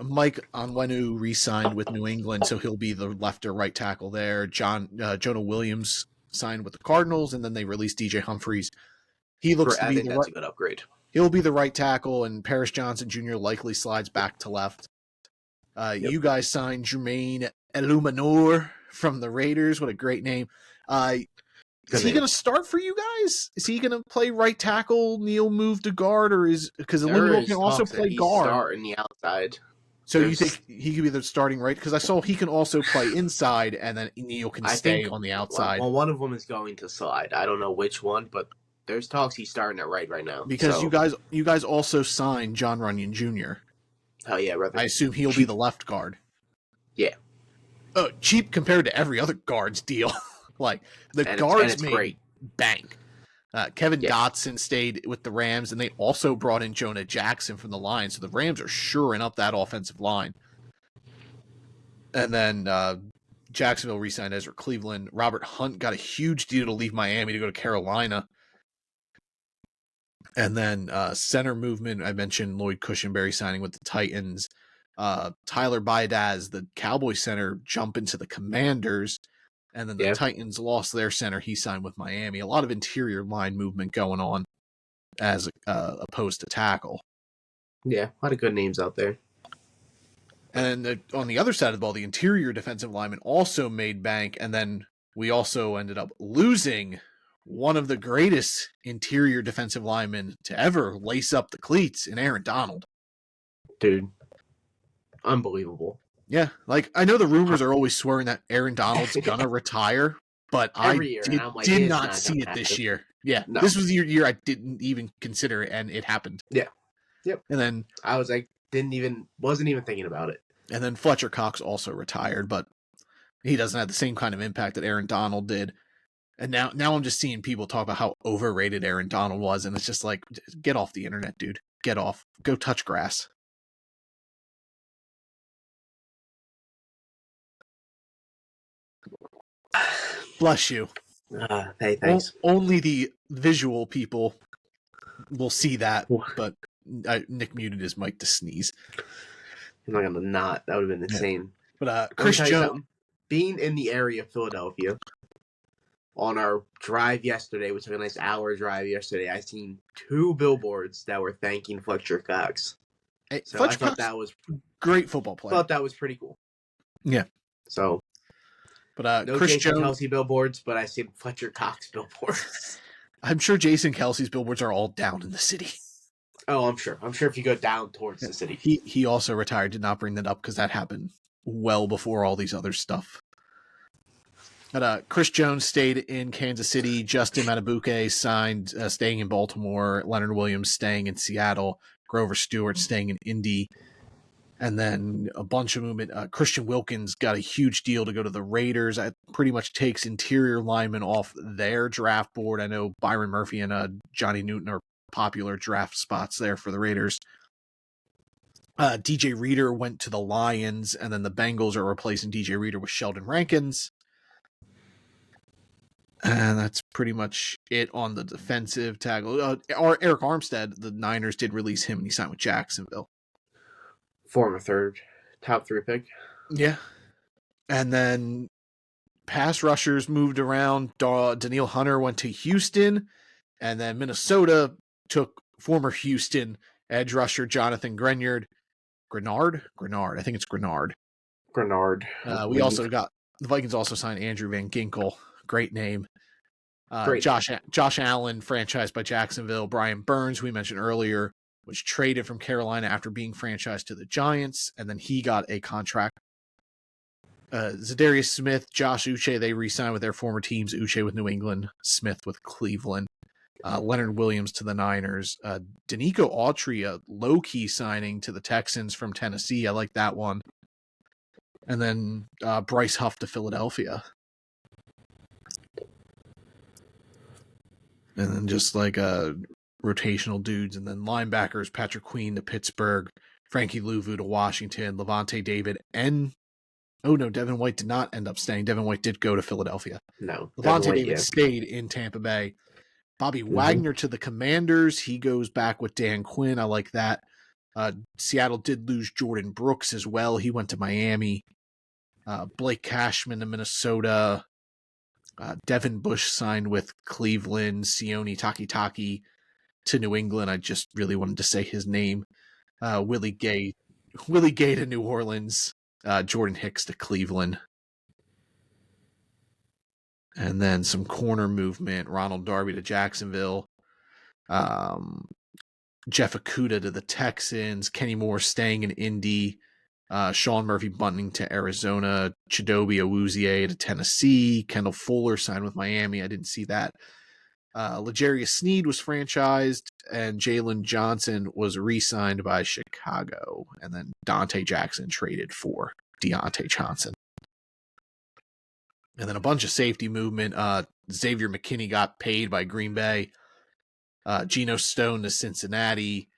S1: Mike Onwenu re-signed with New England, so he'll be the left or right tackle there. Jonah Williams signed with the Cardinals, and then they released DJ Humphries. He looks to be
S2: that's a good upgrade.
S1: He'll be the right tackle, and Paris Johnson Jr. likely slides back to left. You guys signed Jermaine Eluemunor from the Raiders. What a great name. Is he going to start for you guys? Is he going to play right tackle? Neil move to guard, or because Eluemunor can also play guard?
S2: Start in the outside.
S1: So you think he could be the starting right? Because I saw he can also play inside, and then Neil can stay on the outside.
S2: Well, one of them is going to slide. I don't know which one, but there's talks he's starting at right now.
S1: Because you guys also signed John Runyon Jr.
S2: Oh yeah, brother.
S1: I assume he'll be the left guard.
S2: Yeah.
S1: Oh, cheap compared to every other guard's deal. Like the guards made great bank. Kevin Dotson stayed with the Rams, and they also brought in Jonah Jackson from the Lions. So the Rams are shoring up that offensive line. And then Jacksonville re-signed Ezra Cleveland. Robert Hunt got a huge deal to leave Miami to go to Carolina. And then center movement, I mentioned Lloyd Cushenberry signing with the Titans. Tyler Baidaz, the Cowboy center, jump into the Commanders. And then the Titans lost their center. He signed with Miami. A lot of interior line movement going on as opposed to tackle.
S2: Yeah, a lot of good names out there.
S1: And on the other side of the ball, the interior defensive lineman also made bank. And then we also ended up losing one of the greatest interior defensive linemen to ever lace up the cleats in Aaron Donald.
S2: Dude, unbelievable.
S1: Yeah, like I know the rumors are always swearing that Aaron Donald's gonna retire, but I did not see it this year. Yeah, This was the year I didn't even consider it, and it happened.
S2: Yeah, yep.
S1: And then
S2: I was like, wasn't even thinking about it.
S1: And then Fletcher Cox also retired, but he doesn't have the same kind of impact that Aaron Donald did. And now I'm just seeing people talk about how overrated Aaron Donald was, and it's just like, get off the internet, dude. Get off. Go touch grass. Bless you.
S2: Hey, thanks.
S1: Only the visual people will see that, but Nick muted his mic to sneeze.
S2: I'm not gonna not. That would have been insane.
S1: But Chris Jones,
S2: being in the area of Philadelphia on our drive yesterday, which was a nice hour drive yesterday, I seen 2 billboards that were thanking Fletcher Cox. So
S1: Fletcher
S2: I thought
S1: Cox,
S2: that was
S1: great football player.
S2: Thought that was pretty cool.
S1: Yeah.
S2: So,
S1: but
S2: no
S1: Chris
S2: Jason
S1: Jones,
S2: Kelce billboards, but I see Fletcher Cox billboards.
S1: I'm sure Jason Kelce's billboards are all down in the city.
S2: Oh, I'm sure. I'm sure if you go down towards the city.
S1: He also retired. Did not bring that up because that happened well before all these other stuff. But Chris Jones stayed in Kansas City. Justin Matabuke signed, staying in Baltimore. Leonard Williams staying in Seattle. Grover Stewart staying in Indy. And then a bunch of movement. Christian Wilkins got a huge deal to go to the Raiders. That pretty much takes interior linemen off their draft board. I know Byron Murphy and Johnny Newton are popular draft spots there for the Raiders. DJ Reader went to the Lions, and then the Bengals are replacing DJ Reader with Sheldon Rankins. And that's pretty much it on the defensive tackle. Eric Armstead, the Niners did release him, and he signed with Jacksonville.
S2: Former top 3 pick.
S1: Yeah. And then pass rushers moved around. Daniil Hunter went to Houston, and then Minnesota took former Houston edge rusher Jonathan Grenard. I think it's Grenard. We also got the Vikings also signed Andrew Van Ginkel. Great name. Josh Allen, franchised by Jacksonville. Brian Burns, who we mentioned earlier, was traded from Carolina after being franchised to the Giants, and then he got a contract. Zadarius Smith, Josh Uche, they re-signed with their former teams. Uche with New England, Smith with Cleveland. Leonard Williams to the Niners. Danico Autry, a low-key signing to the Texans from Tennessee. I like that one. And then Bryce Huff to Philadelphia. And then just like rotational dudes. And then linebackers, Patrick Queen to Pittsburgh. Frankie Louvu to Washington. Levante David and... Oh, no, Devin White did not end up staying. Devin White did go to Philadelphia.
S2: No.
S1: Levante David stayed in Tampa Bay. Bobby Wagner to the Commanders. He goes back with Dan Quinn. I like that. Seattle did lose Jordan Brooks as well. He went to Miami. Blake Cashman to Minnesota. Devin Bush signed with Cleveland. Sione Takitaki to New England. I just really wanted to say his name. Willie Gay to New Orleans. Jordan Hicks to Cleveland. And then some corner movement. Ronald Darby to Jacksonville. Jeff Okudah to the Texans. Kenny Moore staying in Indy. Sean Murphy Bunting to Arizona. Chidobe Awuzie to Tennessee. Kendall Fuller signed with Miami. I didn't see that. L'Jarius Sneed was franchised, and Jalen Johnson was re-signed by Chicago. And then Dante Jackson traded for Deontay Johnson. And then a bunch of safety movement. Xavier McKinney got paid by Green Bay. Geno Stone to Cincinnati.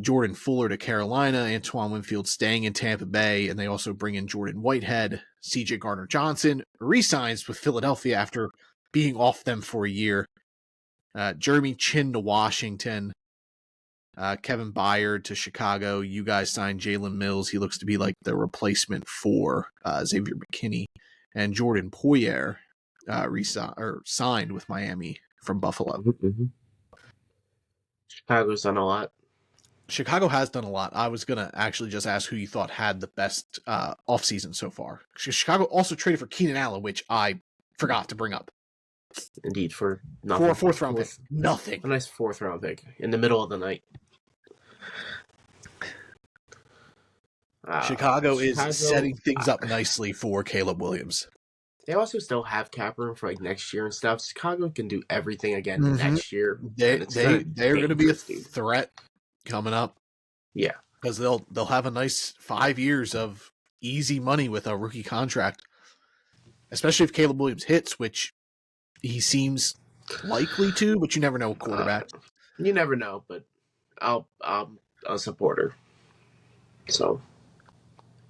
S1: Jordan Fuller to Carolina. Antoine Winfield staying in Tampa Bay. And they also bring in Jordan Whitehead. CJ Gardner-Johnson re-signs with Philadelphia after being off them for a year. Jeremy Chin to Washington. Kevin Byard to Chicago. You guys signed Jalen Mills. He looks to be like the replacement for Xavier McKinney. And Jordan Poyer signed with Miami from Buffalo.
S2: Mm-hmm. Chicago's done a lot.
S1: Chicago has done a lot. I was going to actually just ask who you thought had the best offseason so far. Chicago also traded for Keenan Allen, which I forgot to bring up.
S2: Indeed, for nothing.
S1: For a fourth-round pick. Nothing.
S2: A nice fourth-round pick in the middle of the night.
S1: Chicago is setting things up nicely for Caleb Williams.
S2: They also still have cap room for like next year and stuff. Chicago can do everything again next year.
S1: They're going to be a threat coming up.
S2: Yeah,
S1: because they'll have a nice 5 years of easy money with a rookie contract, especially if Caleb Williams hits, which he seems likely to, but you never know with quarterbacks.
S2: You never know, but I'm a supporter. So,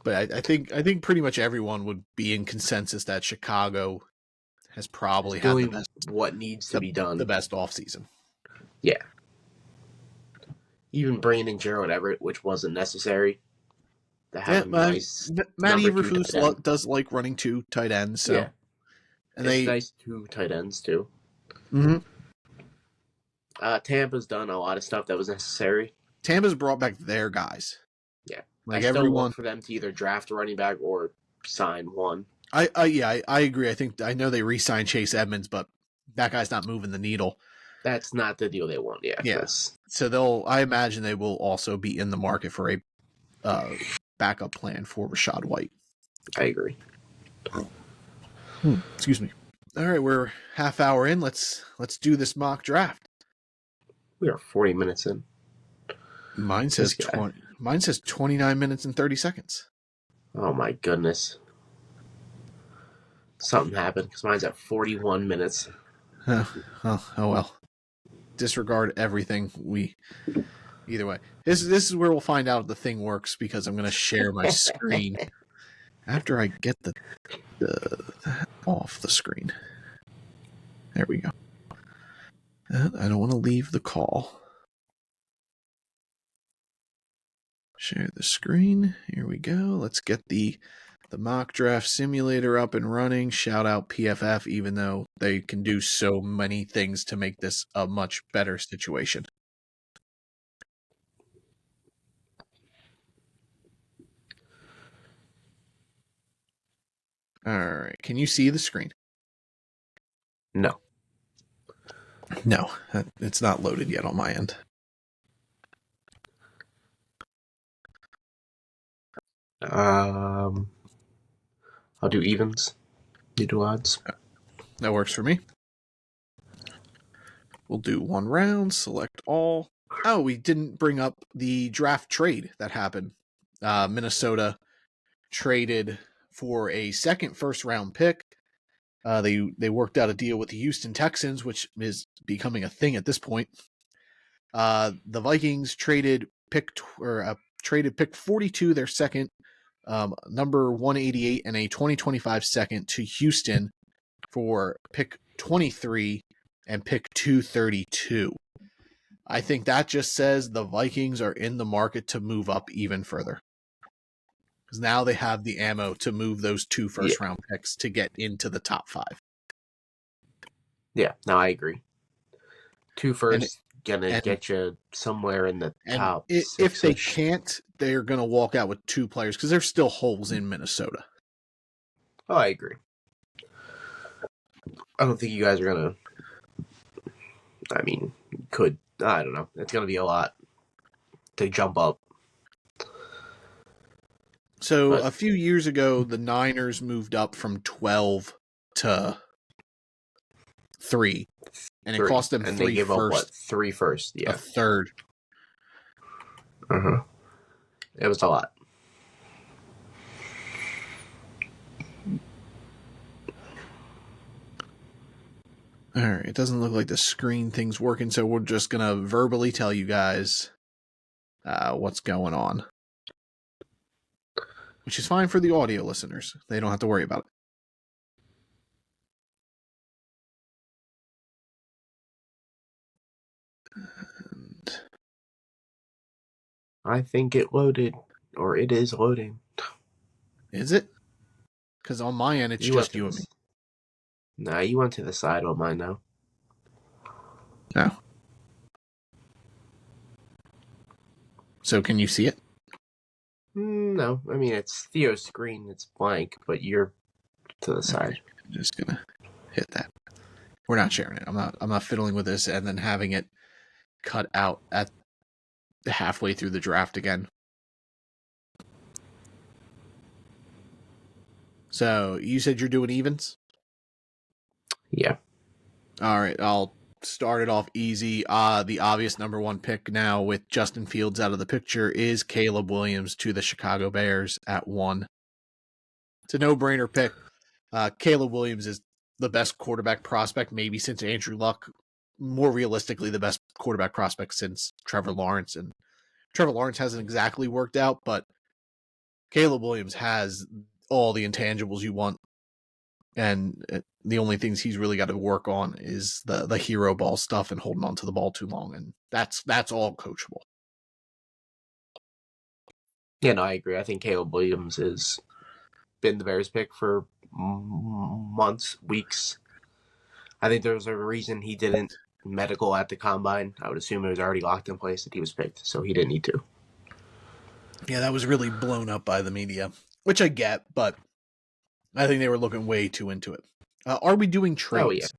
S1: But I think pretty much everyone would be in consensus that Chicago has
S2: it's
S1: probably had
S2: doing what needs to be
S1: the
S2: done.
S1: best offseason.
S2: Yeah. Even bringing in Gerald Everett, which wasn't necessary, to have
S1: Yeah,
S2: a nice
S1: Matt
S2: number two tight end.
S1: Eberflus does like running 2 tight ends, so
S2: Yeah.
S1: and
S2: It's
S1: they
S2: nice 2 tight ends, too.
S1: mm-hmm.
S2: Tampa's done a lot of stuff that was necessary.
S1: Tampa's brought back their guys.
S2: Yeah. I
S1: Like
S2: still look
S1: everyone,
S2: for them to either draft a running back or sign one.
S1: I agree. I know they re-signed Chase Edmonds, but that guy's not moving the needle.
S2: That's not the deal they want. Yeah.
S1: Yeah, so I imagine they will also be in the market for a backup plan for Rachaad White.
S2: I agree.
S1: Excuse me. All right, we're half hour in. Let's do this mock draft.
S2: We are 40 minutes in.
S1: Mine says 20. Mine says 29 minutes and 30 seconds.
S2: Oh my goodness. Something happened because mine's at 41 minutes.
S1: Oh well. Disregard everything. Either way. This is where we'll find out if the thing works, because I'm going to share my screen after I get the off the screen. There we go. I don't want to leave the call. Share the screen. Here we go. Let's get the mock draft simulator up and running. Shout out PFF, even though they can do so many things to make this a much better situation. All right. Can you see the screen?
S2: No.
S1: No, it's not loaded yet on my end.
S2: I'll do evens. You do odds.
S1: That works for me. We'll do 1 round, select all. Oh, we didn't bring up the draft trade that happened. Minnesota traded for a second first-round pick. They worked out a deal with the Houston Texans, which is becoming a thing at this point. The Vikings traded pick 42, their second, number 188, and a 2025 second to Houston for pick 23 and pick 232. I think that just says the Vikings are in the market to move up even further, because now they have the ammo to move those 2 first-round picks to get into the top 5.
S2: Yeah, no, I agree. 2 first gonna get you somewhere in the top.
S1: If they can't, they're gonna walk out with 2 players, because there's still holes in Minnesota.
S2: Oh, I agree. I don't think you guys are gonna. I mean, could. I don't know. It's gonna be a lot to jump up.
S1: So a few years ago, the Niners moved up from 12 to 3, and it cost them
S2: and
S1: 3
S2: they gave
S1: first.
S2: Up, what, 3 first? Yeah,
S1: a third.
S2: It was a lot.
S1: All right, it doesn't look like the screen thing's working, so we're just gonna verbally tell you guys what's going on, which is fine for the audio listeners. They don't have to worry about it. And
S2: I think it loaded, or it is loading.
S1: is it? Because on my end, it's just you and me.
S2: Nah, you went to the side on mine now.
S1: No. So can you see it?
S2: No, I mean, it's Theo's screen. It's blank, but you're to the side.
S1: I'm just gonna hit that. We're not sharing it. I'm not fiddling with this and then having it cut out at halfway through the draft again. So you said you're doing evens?
S2: Yeah.
S1: All right, I'll start it off easy. The obvious number 1 pick now, with Justin Fields out of the picture, is Caleb Williams to the Chicago Bears at 1. It's a no-brainer pick. Caleb Williams is the best quarterback prospect maybe since Andrew Luck. More realistically, the best quarterback prospect since Trevor Lawrence. And Trevor Lawrence hasn't exactly worked out, but Caleb Williams has all the intangibles you want. And the only things he's really got to work on is the hero ball stuff and holding on to the ball too long. And that's all coachable.
S2: Yeah, no, I agree. I think Caleb Williams has been the Bears pick for months, weeks. I think there was a reason he didn't medical at the combine. I would assume it was already locked in place that he was picked, so he didn't need to.
S1: Yeah, that was really blown up by the media, which I get, but I think they were looking way too into it. Are we doing trades?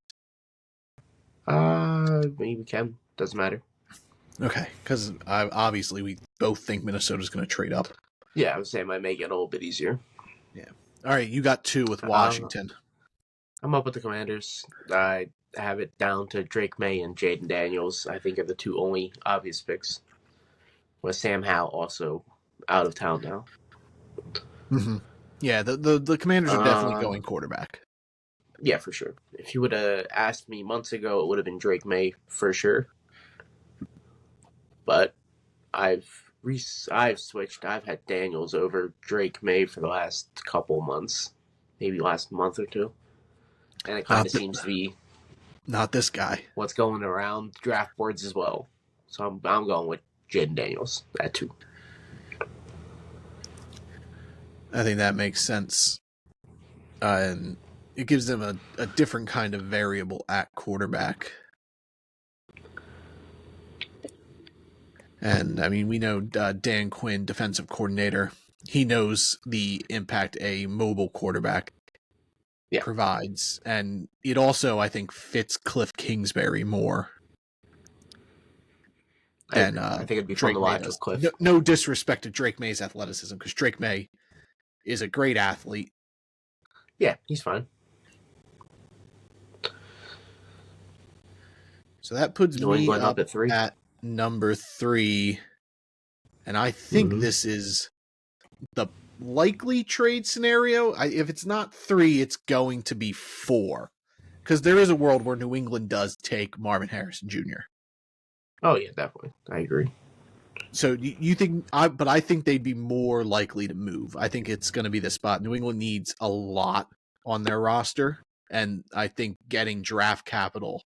S2: Oh, yeah. Maybe we can. Doesn't matter.
S1: Okay, because obviously we both think Minnesota's going to trade up.
S2: Yeah, I would say it might make it a little bit easier.
S1: Yeah. All right, you got 2 with Washington.
S2: I'm up with the Commanders. I have it down to Drake May and Jaden Daniels. I think are the 2 only obvious picks. With Sam Howell also out of town now.
S1: Mm-hmm. Yeah, the Commanders are definitely going quarterback.
S2: Yeah, for sure. If you would have asked me months ago, it would have been Drake May for sure. But I've switched. I've had Daniels over Drake May for the last couple months, maybe last month or 2, and it kind of seems to be
S1: not this guy.
S2: What's going around draft boards as well. So I'm going with Jaden Daniels at 2.
S1: I think that makes sense, and it gives them a different kind of variable at quarterback. And, I mean, we know Dan Quinn, defensive coordinator, he knows the impact a mobile quarterback provides. And it also, I think, fits Cliff Kingsbury more than
S2: I think it'd be
S1: Drake
S2: fun to watch with Cliff.
S1: No disrespect to Drake May's athleticism, because Drake May is a great athlete.
S2: Yeah, he's fine.
S1: So that puts me up
S2: at 3.
S1: At number 3, and I think this is the likely trade scenario. If it's not 3, it's going to be 4, because there is a world where New England does take Marvin Harrison Jr.
S2: Oh yeah, definitely, I agree.
S1: So you think? But I think they'd be more likely to move. I think it's going to be the spot. New England needs a lot on their roster, and I think getting draft capital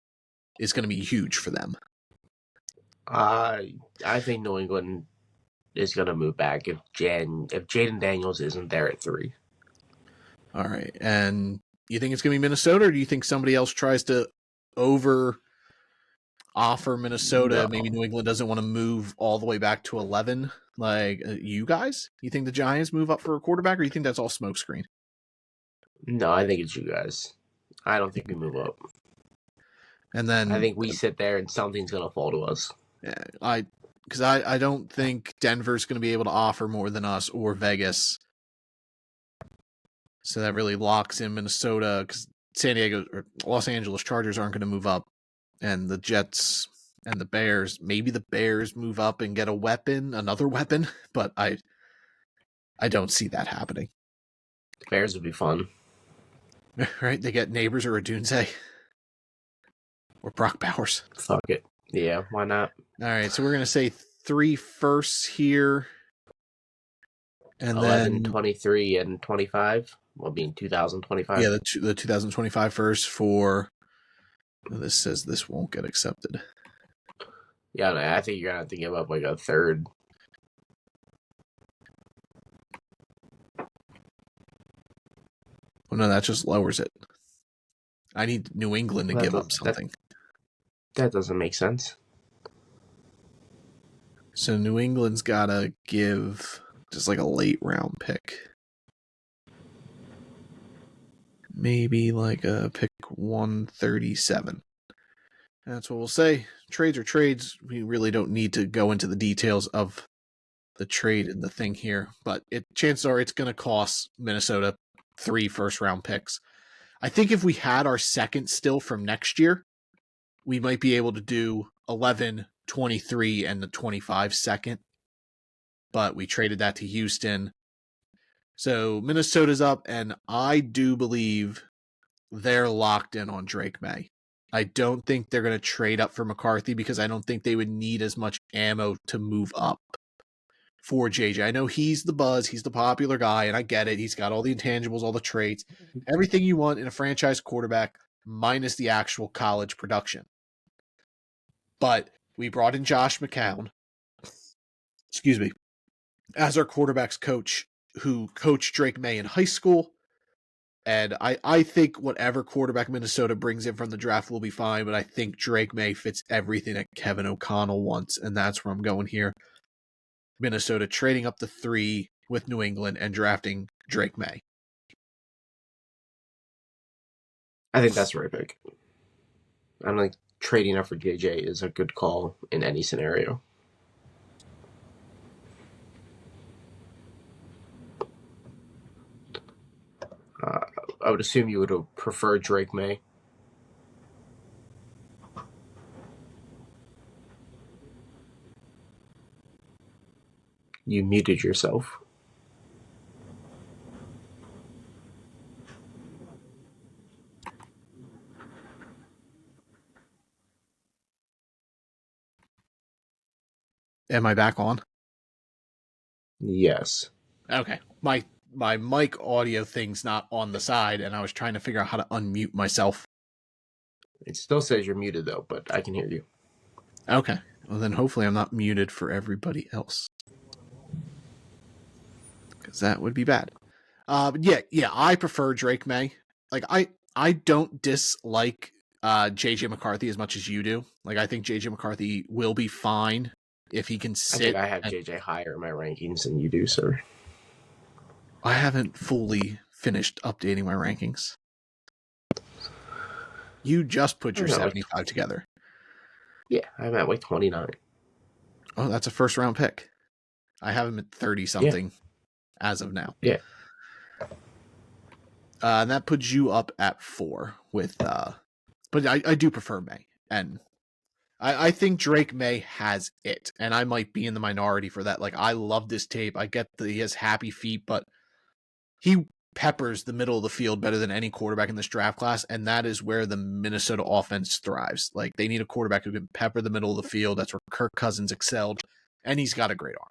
S1: is going to be huge for them.
S2: I think New England is going to move back if Jaden Daniels isn't there at 3.
S1: All right, and you think it's going to be Minnesota, or do you think somebody else tries to offer Minnesota? No. Maybe New England doesn't want to move all the way back to 11. Like you guys, you think the Giants move up for a quarterback, or you think that's all smokescreen?
S2: No, I think it's you guys. I don't think we move up.
S1: And then
S2: I think we sit there and something's going to fall to us.
S1: Yeah, because I don't think Denver's going to be able to offer more than us or Vegas. So that really locks in Minnesota, because San Diego or Los Angeles Chargers aren't going to move up. And the Jets and the Bears, maybe the Bears move up and get another weapon, but I don't see that happening.
S2: The Bears would be fun.
S1: Right? They get Neighbors or Odunze. Or Brock Bowers.
S2: Fuck it. Yeah, why not?
S1: All right, so we're going to say 3 firsts here. And
S2: 11, 23, and 25. Well, being 2025.
S1: Yeah, the 2025 first for... This says this won't get accepted.
S2: Yeah, I think you're going to have to give up like a third.
S1: Well, no, that just lowers it. I need New England to give up something.
S2: That doesn't make sense.
S1: So New England's got to give just like a late round pick. Maybe like a pick 137. That's what we'll say. Trades are trades. We really don't need to go into the details of the trade and the thing here, but chances are it's going to cost Minnesota 3 first-round picks. I think if we had our second still from next year, we might be able to do 11, 23, and the 25 second, but we traded that to Houston. So Minnesota's up, and I do believe they're locked in on Drake May. I don't think they're going to trade up for McCarthy because I don't think they would need as much ammo to move up for JJ. I know he's the buzz, he's the popular guy, and I get it. He's got all the intangibles, all the traits, everything you want in a franchise quarterback, minus the actual college production. But we brought in Josh McCown, as our quarterbacks coach, who coached Drake May in high school. And I think whatever quarterback Minnesota brings in from the draft will be fine, but I think Drake May fits everything that Kevin O'Connell wants, and that's where I'm going here. Minnesota trading up to 3 with New England and drafting Drake May.
S2: I think that's the right pick. I don't think trading up for JJ is a good call in any scenario. I would assume you would have preferred Drake May. You muted yourself.
S1: Am I back on?
S2: Yes.
S1: Okay. My mic audio thing's not on the side, and I was trying to figure out how to unmute myself.
S2: It still says you're muted, though, but I can hear you.
S1: Okay. Well, then hopefully I'm not muted for everybody else. Because that would be bad. But yeah, I prefer Drake May. Like, I don't dislike JJ McCarthy as much as you do. Like, I think JJ McCarthy will be fine if he can sit.
S2: I think I have JJ higher in my rankings than you do, sir.
S1: I haven't fully finished updating my rankings. You just put your 75 together.
S2: Yeah, I'm at like 29.
S1: Oh, that's a first round pick. I have him at 30 something as of now.
S2: Yeah.
S1: And that puts you up at 4 with but I do prefer May. And I think Drake May has it. And I might be in the minority for that. Like, I love this tape. I get that he has happy feet, but he peppers the middle of the field better than any quarterback in this draft class, and that is where the Minnesota offense thrives. Like, they need a quarterback who can pepper the middle of the field. That's where Kirk Cousins excelled, and he's got a great arm.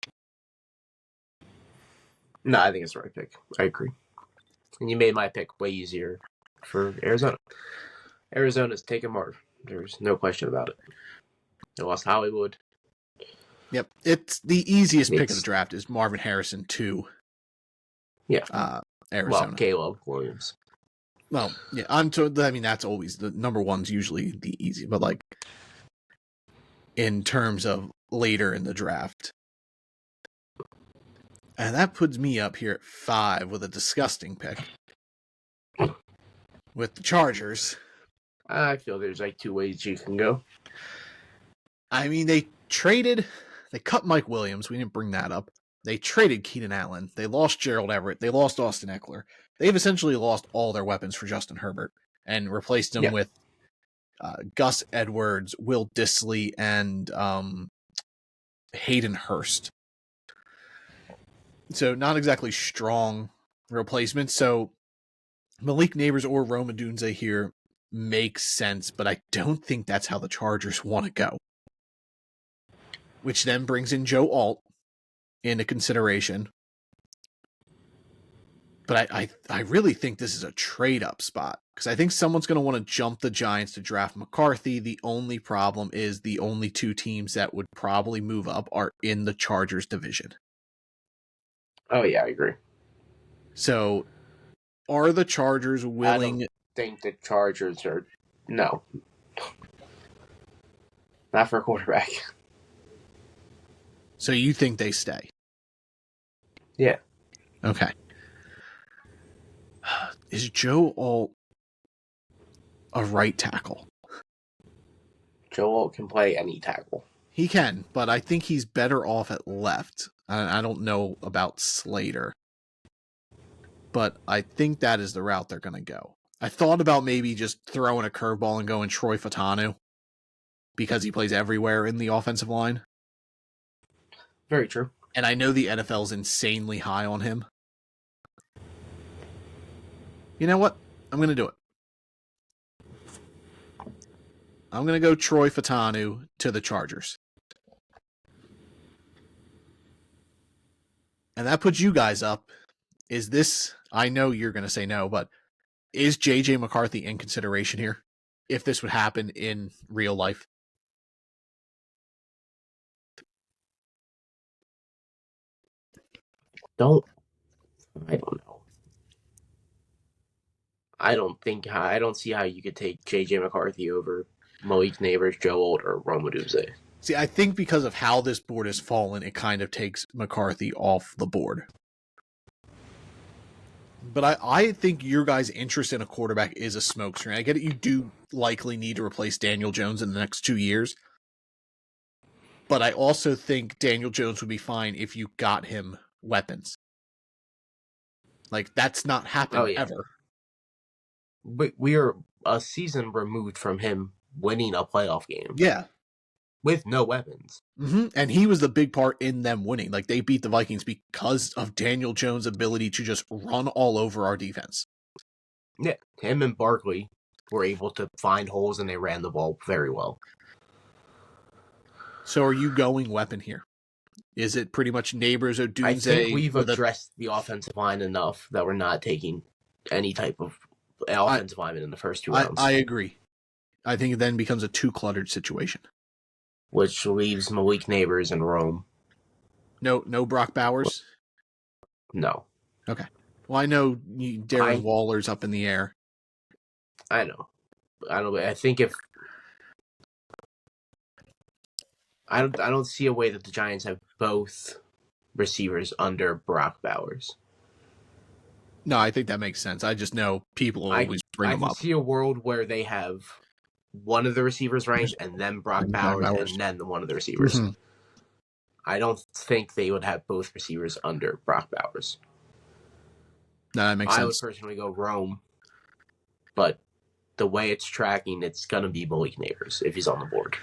S2: No, I think it's the right pick. I agree. And you made my pick way easier for Arizona. Arizona's taking Marv. There's no question about it. They lost Hollywood.
S1: Yep. It's the easiest pick of the draft is Marvin Harrison to Arizona.
S2: Well, Caleb Williams.
S1: Well, yeah, that's always the number one's usually the easy, but like in terms of later in the draft. And that puts me up here at 5 with a disgusting pick. With the Chargers.
S2: I feel there's like 2 ways you can go.
S1: I mean, they cut Mike Williams. We didn't bring that up. They traded Keenan Allen. They lost Gerald Everett. They lost Austin Eckler. They've essentially lost all their weapons for Justin Herbert and replaced them with Gus Edwards, Will Dissly, and Hayden Hurst. So not exactly strong replacements. So Malik Neighbors or Rome Odunze here makes sense, but I don't think that's how the Chargers want to go. Which then brings in Joe Alt into consideration. But I really think this is a trade-up spot because I think someone's going to want to jump the Giants to draft McCarthy. The only problem is the only 2 teams that would probably move up are in the Chargers division.
S2: Oh, yeah, I agree.
S1: So are the Chargers willing?
S2: I don't think the Chargers are... No. Not for a quarterback.
S1: So you think they stay?
S2: Yeah.
S1: Okay. Is Joe Alt a right tackle?
S2: Joe Alt can play any tackle.
S1: He can, but I think he's better off at left. I don't know about Slater, but I think that is the route they're going to go. I thought about maybe just throwing a curveball and going Troy Fatanu because he plays everywhere in the offensive line.
S2: Very true.
S1: And I know the NFL's insanely high on him. You know what? I'm going to do it. I'm going to go Troy Fatanu to the Chargers. And that puts you guys up. Is this, I know you're going to say no, but is J.J. McCarthy in consideration here if this would happen in real life?
S2: I don't know. I don't see how you could take J.J. McCarthy over Malik Neighbors, Joe Alt, or Rome Odubze.
S1: See, I think because of how this board has fallen, it kind of takes McCarthy off the board. But I think your guys' interest in a quarterback is a smokescreen. I get it. You do likely need to replace Daniel Jones in the next 2 years. But I also think Daniel Jones would be fine if you got him weapons. Like, that's not happened ever.
S2: But we are a season removed from him winning a playoff game.
S1: Yeah.
S2: With no weapons.
S1: Mm-hmm. And he was the big part in them winning. Like, they beat the Vikings because of Daniel Jones' ability to just run all over our defense.
S2: Yeah, him and Barkley were able to find holes, and they ran the ball very well.
S1: So are you going weapon here? Is it pretty much Neighbors, Odunze?
S2: I think we've addressed the offensive line enough that we're not taking any type of offensive lineman in the first 2 rounds.
S1: I agree. I think it then becomes a too cluttered situation.
S2: Which leaves Malik Neighbors and Rome.
S1: No Brock Bowers?
S2: No.
S1: Okay. Well, I know Darren Waller's up in the air.
S2: I know. I think if I don't see a way that the Giants have both receivers under Brock Bowers.
S1: No, I think that makes sense. I just know people always bring them up.
S2: I can see a world where they have one of the receivers ranked and then Brock Bowers and then one of the receivers. Mm-hmm. I don't think they would have both receivers under Brock Bowers.
S1: No, that makes sense.
S2: I would personally go Rome, but the way it's tracking, it's going to be Malik Neighbors if he's on the board.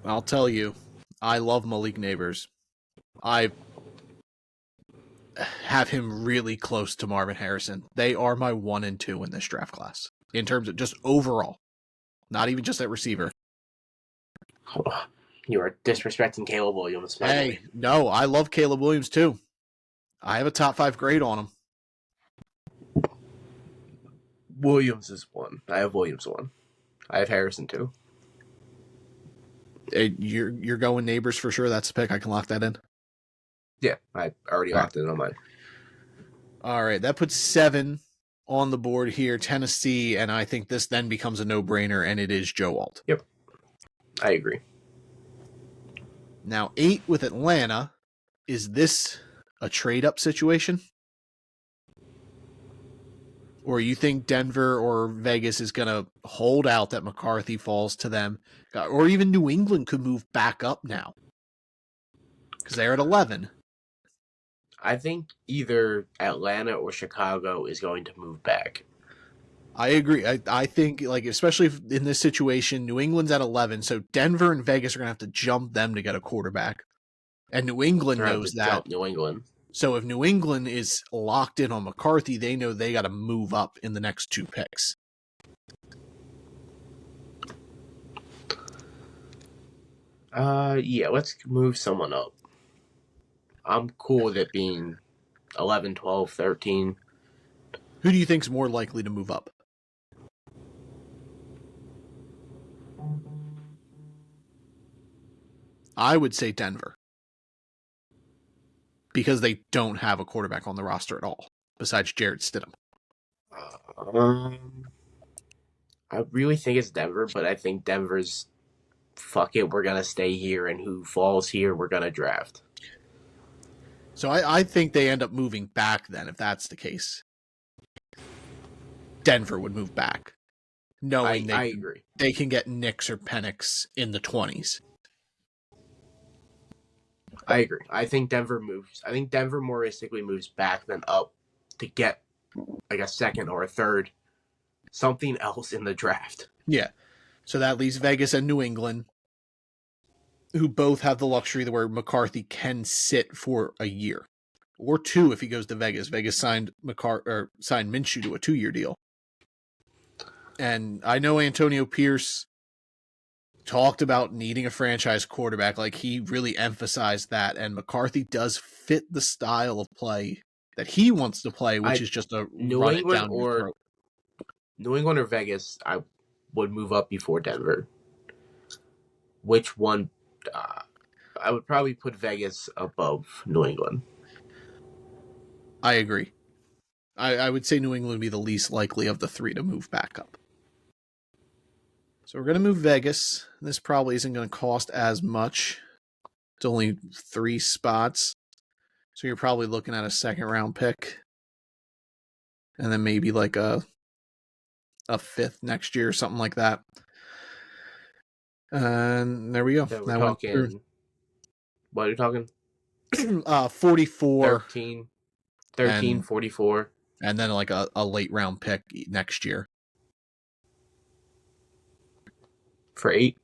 S1: I'll tell you, I love Malik Neighbors. I have him really close to Marvin Harrison. They are my 1 and 2 in this draft class in terms of just overall, not even just at receiver.
S2: You are disrespecting Caleb Williams.
S1: Hey, no, I love Caleb Williams too. I have a top 5 grade on him.
S2: Williams is 1. I have Williams 1. I have Harrison 2.
S1: You're going Neighbors for sure. That's a pick. I can lock that in.
S2: Yeah, I already locked it on mine.
S1: All right, that puts 7 on the board here, Tennessee, and I think this then becomes a no-brainer, and it is Joe Alt.
S2: Yep, I agree.
S1: Now, 8 with Atlanta. Is this a trade-up situation? Or you think Denver or Vegas is going to hold out that McCarthy falls to them? Or even New England could move back up now because they're at 11.
S2: I think either Atlanta or Chicago is going to move back.
S1: I agree. I think, like, especially in this situation, New England's at 11, so Denver and Vegas are going to have to jump them to get a quarterback. And New England knows that.
S2: New England.
S1: So if New England is locked in on McCarthy, they know they got to move up in the next 2 picks.
S2: Yeah, let's move someone up. I'm cool with it being 11, 12, 13.
S1: Who do you think's more likely to move up? I would say Denver. Because they don't have a quarterback on the roster at all, besides Jarrett Stidham.
S2: I really think it's Denver, but I think Denver's, fuck it, we're going to stay here, and who falls here, we're going to draft.
S1: So I think they end up moving back then, if that's the case. Denver would move back, knowing
S2: I agree.
S1: They can get Nix or Penix in the 20s.
S2: I agree. I think Denver more realistically moves back than up to get like a second or a third, something else in the draft.
S1: Yeah. So that leaves Vegas and New England, who both have the luxury where McCarthy can sit for a year or 2 if he goes to Vegas. Vegas signed Minshew to a 2-year deal. And I know Antonio Pierce talked about needing a franchise quarterback. Like, he really emphasized that, and McCarthy does fit the style of play that he wants to play, which is just a
S2: New
S1: run it
S2: England
S1: down your
S2: or
S1: throat.
S2: New England or Vegas, I would move up before Denver. Which one? Uh, I would probably put Vegas above New England.
S1: I agree. I would say New England would be the least likely of the three to move back up. So we're going to move Vegas. This probably isn't going to cost as much. It's only 3 spots. So you're probably looking at a second round pick. And then maybe like a 5th next year or something like that. And there we go.
S2: So we're
S1: That went through.
S2: what are you talking?
S1: 44
S2: 13,
S1: and
S2: 44.
S1: and then like a late round pick next year.
S2: For 8?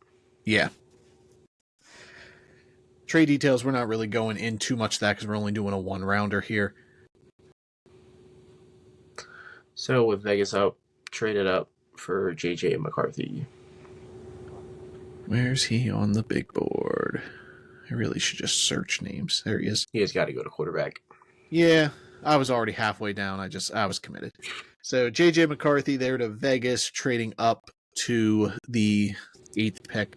S1: Yeah. Trade details, we're not really going in too much of that because we're only doing a 1-rounder here.
S2: So with Vegas up, trade it up for JJ McCarthy.
S1: Where's he on the big board? I really should just search names. There he is.
S2: He has got to go to quarterback.
S1: Yeah, I was already halfway down. I was committed. So JJ McCarthy there to Vegas, trading up to the 8th pick.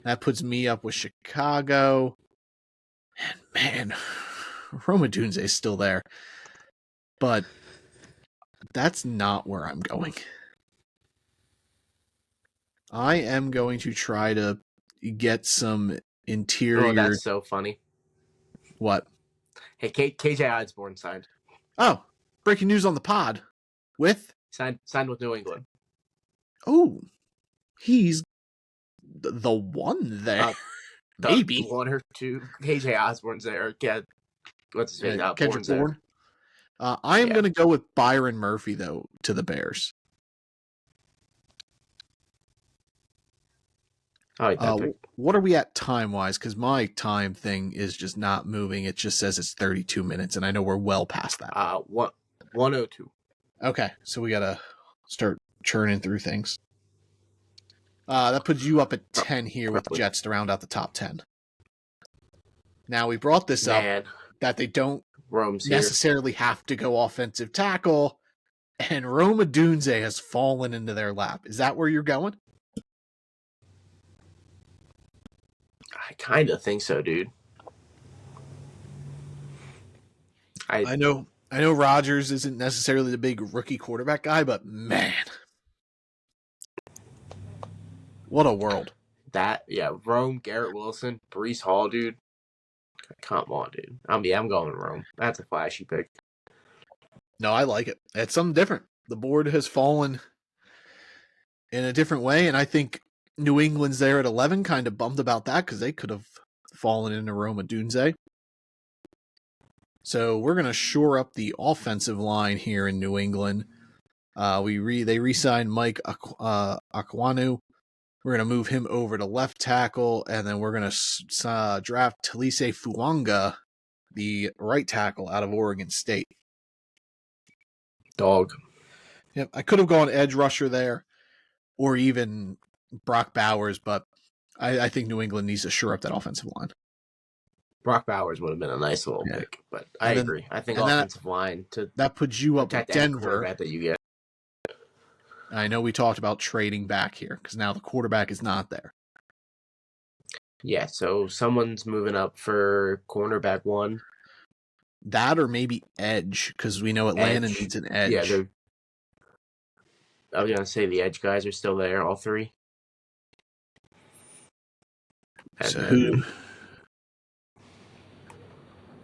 S1: That puts me up with Chicago. And man, Roma Dunze is still there. But that's not where I'm going. I am going to try to get some interior.
S2: Oh, that's so funny.
S1: What?
S2: Hey, KJ Osborne signed.
S1: Oh, breaking news on the pod. With?
S2: Signed with New England.
S1: Oh, he's the one there. Maybe.
S2: 1 or 2. KJ Osborne's there. What's his name?
S1: Kendrick
S2: Bourne's there.
S1: Bourne. I am going to go with Byron Murphy, though, to the Bears. What are we at time-wise? Because my time thing is just not moving. It just says it's 32 minutes, and I know we're well past that.
S2: 102.
S1: Okay, so we got to start churning through things. That puts you up at 10 here with the Jets to round out the top 10. Now, we brought this up that they don't necessarily have to go offensive tackle, and Roma Dunze has fallen into their lap. Is that where you're going?
S2: I kind of think so, dude.
S1: I know Rodgers isn't necessarily the big rookie quarterback guy, but man, what a world.
S2: Rome, Garrett Wilson, Breece Hall, dude. Come on, dude. I'm going Rome. That's a flashy pick.
S1: No, I like it. It's something different. The board has fallen in a different way, and I think New England's there at 11, kind of bummed about that because they could have fallen into Roma Dunze. So we're going to shore up the offensive line here in New England. They re-signed Mike Aquanu. We're going to move him over to left tackle, and then we're going to draft Talise Fuanga, the right tackle out of Oregon State.
S2: Dog.
S1: Yep, I could have gone edge rusher there, or even Brock Bowers, but I think New England needs to shore up that offensive line.
S2: Brock Bowers would have been a nice little pick, but I agree. I think offensive line
S1: that puts you up with Denver.
S2: That you get.
S1: I know we talked about trading back here because now the quarterback is not there.
S2: Yeah, so someone's moving up for cornerback 1.
S1: That or maybe edge because we know Atlanta needs an edge.
S2: Yeah, I was going to say the edge guys are still there, all 3.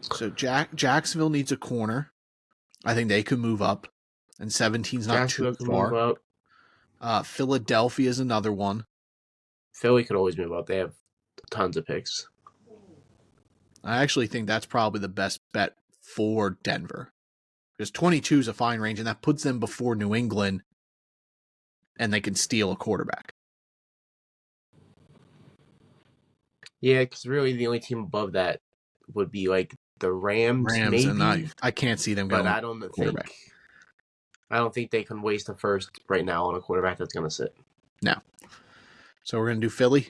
S1: So Jacksonville needs a corner. I think they could move up. And 17's not too far. Philadelphia is another one.
S2: Philly could always move up. They have tons of picks.
S1: I actually think that's probably the best bet for Denver. Because 22 is a fine range, and that puts them before New England, and they can steal a quarterback.
S2: Yeah, because really the only team above that would be like the Rams maybe.
S1: And I can't see them going.
S2: But I don't think they can waste a first right now on a quarterback that's going to sit.
S1: No. So we're going to do Philly?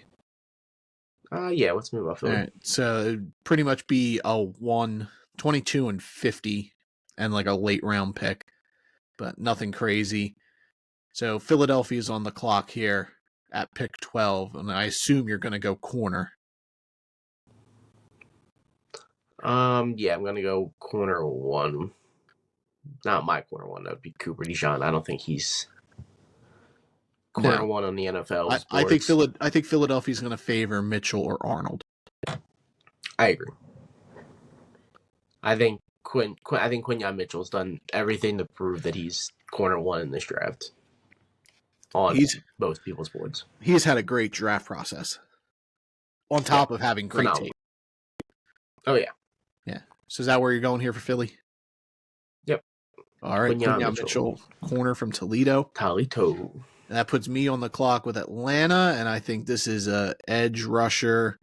S2: Yeah, let's move off
S1: All
S2: Philly.
S1: right, so it'd pretty much be a 22 and 50 and like a late round pick, but nothing crazy. So Philadelphia's on the clock here at pick 12, and I assume you're going to go corner.
S2: Yeah, I'm gonna go corner one. Not my corner one. That would be Cooper DeJean. I don't think he's corner
S1: No,
S2: one on the NFL's
S1: I think
S2: boards.
S1: I think Philadelphia's going to favor Mitchell or Arnold.
S2: I agree. I think Quinyon Mitchell's done everything to prove that he's corner one in this draft on
S1: He's
S2: most people's boards.
S1: he's had a great draft process on
S2: Yeah,
S1: top of having great
S2: phenomenal.
S1: tape.
S2: Oh yeah.
S1: Yeah. So is that where you're going here for Philly?
S2: Yep.
S1: All right, Quinyon Mitchell, corner from Toledo.
S2: Toledo.
S1: And that puts me on the clock with Atlanta, and I think this is a edge rusher.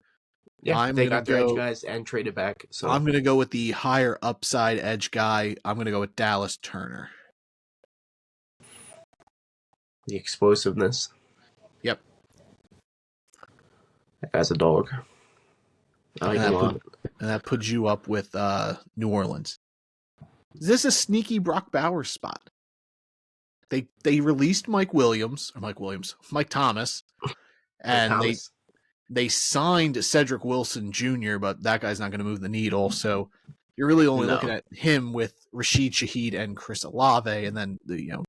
S2: Yeah, they got their edge guys and traded back. So
S1: I'm going to go with the higher upside edge guy. I'm going to go with Dallas Turner.
S2: the explosiveness.
S1: Yep.
S2: That guy's a dog. I like him a lot.
S1: And that puts you up with New Orleans. Is this a sneaky Brock Bowers spot? They released Mike Thomas, and they signed Cedric Wilson Jr., but that guy's not going to move the needle. So you're really only looking at him with Rashid Shaheed and Chris Olave, and then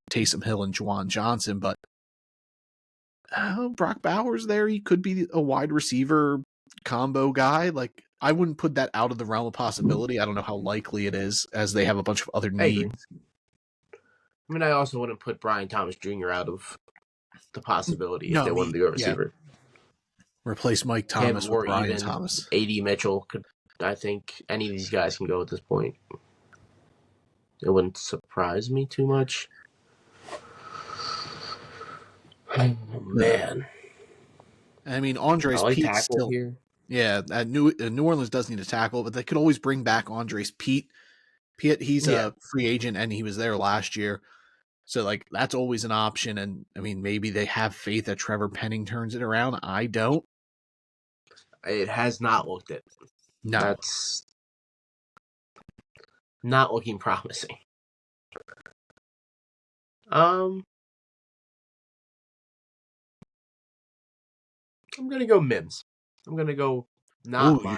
S1: Taysom Hill and Juwan Johnson. But Brock Bowers there, he could be a wide receiver combo guy. Like, I wouldn't put that out of the realm of possibility. I don't know how likely it is, as they have a bunch of other needs.
S2: I mean, I also wouldn't put Brian Thomas Jr. out of the possibility if they wanted to go receiver.
S1: Yeah. Replace Mike Thomas with Brian Thomas.
S2: A.D. Mitchell could. I think any of these guys can go at this point. It wouldn't surprise me too much. Oh, man.
S1: I mean, Andres Pete still here. Yeah, New Orleans does need a tackle, but they could always bring back Andres Pete. He's a free agent, and he was there last year. So, like, that's always an option. And, I mean, maybe they have faith that Trevor Penning turns it around. I don't.
S2: It has not looked it.
S1: No.
S2: That's not looking promising. I'm going to go Mims. I'm going to go I'm not going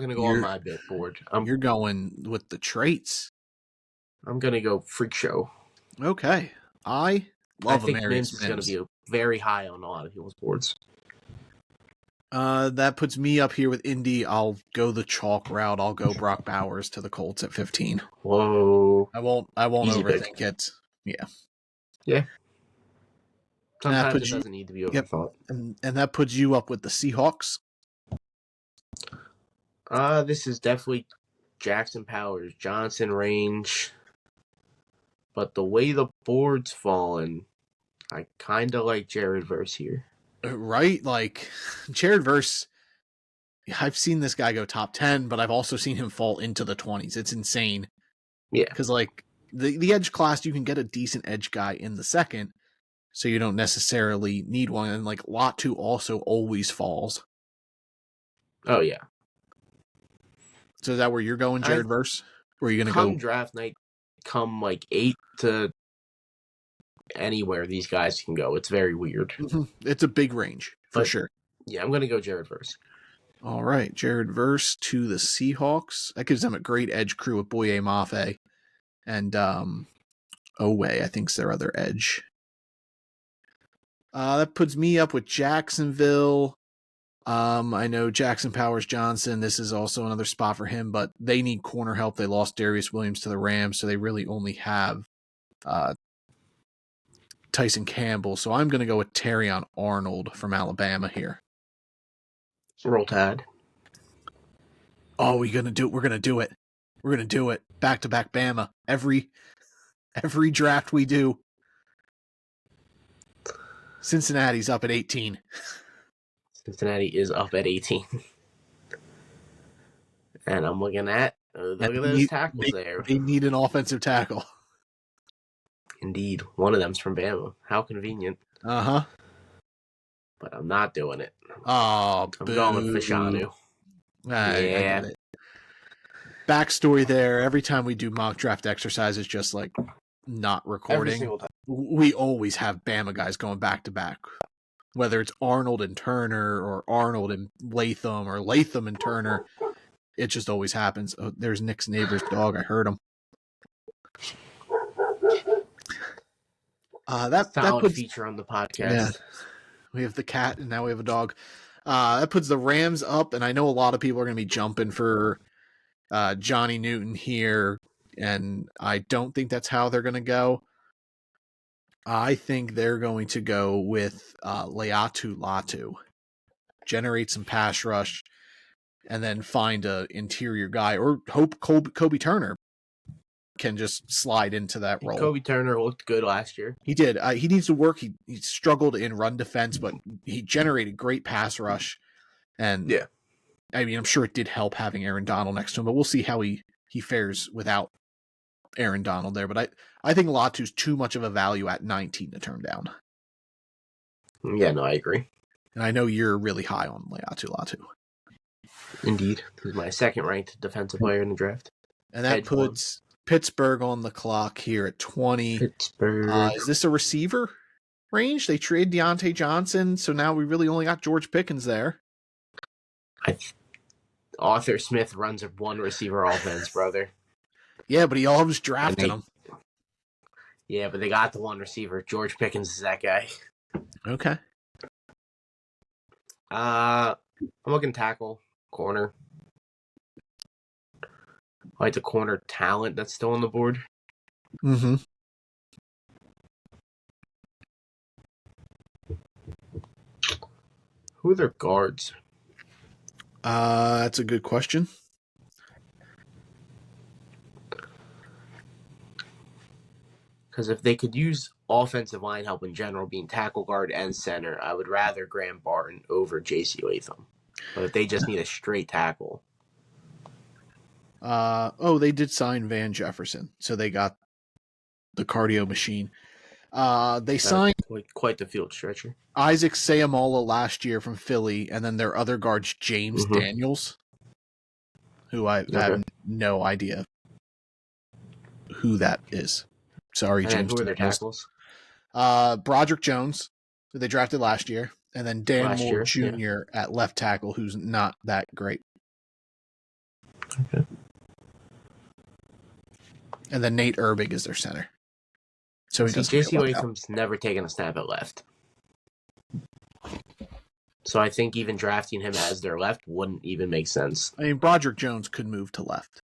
S2: to go on my bit board.
S1: You're going with the traits.
S2: I'm going to go Freak Show.
S1: Okay. I think
S2: Mims is going to be very high on a lot of people's boards.
S1: That puts me up here with Indy. I'll go the chalk route. I'll go Brock Bowers to the Colts at 15.
S2: Whoa.
S1: I won't overthink it. Yeah.
S2: Yeah. Sometimes it doesn't need to be overthought.
S1: And that puts you up with the Seahawks.
S2: This is definitely Jackson Powers, Johnson range. But the way the board's fallen, I kind of like Jared Verse here.
S1: Right? Like, Jared Verse, I've seen this guy go top 10, but I've also seen him fall into the 20s. It's insane.
S2: Yeah.
S1: Because, like, the edge class, you can get a decent edge guy in the second, so you don't necessarily need one. And, like, Lot 2 also always falls.
S2: Oh, yeah.
S1: So is that where you're going, Jared Verse? Or are you going to go?
S2: Draft night, come, like, 8 to anywhere these guys can go. It's very weird.
S1: Mm-hmm. It's a big range, for sure.
S2: Yeah, I'm going to go Jared Verse.
S1: All right, Jared Verse to the Seahawks. That gives them a great edge crew with Boye Mafe and Owe, I think is their other edge. That puts me up with Jacksonville. I know Jackson Powers Johnson. This is also another spot for him, but they need corner help. They lost Darius Williams to the Rams, so they really only have Tyson Campbell. So I'm going to go with Terrion Arnold from Alabama here.
S2: Roll Tide.
S1: Oh, we're going to do it. We're going to do it. We're going to do it. Back-to-back Bama. Every draft we do. Cincinnati's up at 18.
S2: Cincinnati is up at 18. And I'm looking at those tackles there.
S1: They need an offensive tackle.
S2: Indeed. One of them's from Bama. How convenient.
S1: Uh-huh.
S2: but I'm not doing it.
S1: Oh,
S2: I'm
S1: boo.
S2: going with Fashanu.
S1: I get it. Backstory there. Every time we do mock draft exercises, just like not recording,
S2: Every single time.
S1: we always have Bama guys going back to back. Whether it's Arnold and Turner or Arnold and Latham or Latham and Turner, it just always happens. Oh, there's Nick's neighbor's dog. I heard him. That puts,
S2: feature on the podcast.
S1: Yeah, we have the cat and now we have a dog. That puts the Rams up, and I know a lot of people are going to be jumping for Johnny Newton here, and I don't think that's how they're going to go. I think they're going to go with Leatu Latu, generate some pass rush, and then find a interior guy, or hope Kobe Turner can just slide into that role.
S2: Kobe Turner looked good last year.
S1: He did. He needs to work. He struggled in run defense, but he generated great pass rush. And
S2: yeah,
S1: I mean, I'm sure it did help having Aaron Donald next to him, but we'll see how he fares without Aaron Donald there. But I think Latu's too much of a value at 19 to turn down.
S2: Yeah, no, I agree.
S1: And I know you're really high on Latu.
S2: Indeed. He's my second ranked defensive player in the draft.
S1: And that puts Pittsburgh on the clock here at 20.
S2: Pittsburgh.
S1: Is this a receiver range? They trade Deontay Johnson, so now we really only got George Pickens there.
S2: Arthur Smith runs a one receiver offense, brother.
S1: Yeah, but he always drafted him.
S2: Yeah, but they got the one receiver. George Pickens is that guy.
S1: Okay.
S2: I'm looking tackle, corner. I like the corner talent that's still on the board.
S1: Mm-hmm.
S2: Who are their guards?
S1: That's a good question.
S2: Because if they could use offensive line help in general, being tackle, guard, and center, I would rather Graham Barton over J.C. Latham. But if they just need a straight tackle.
S1: They did sign Van Jefferson, so they got the cardio machine. They signed
S2: quite the field stretcher.
S1: Isaac Seumalo last year from Philly, and then their other guard's James Daniels, who I have no idea who that is. Sorry, James.
S2: Who are their tackles?
S1: Broderick Jones, who they drafted last year, and then Dan Moore Jr. at left tackle, who's not that great.
S2: Okay.
S1: And then Nate Erbig is their center. So
S2: J.C. Latham's never taken a snap at left. So I think even drafting him as their left wouldn't even make sense.
S1: I mean, Broderick Jones could move to left.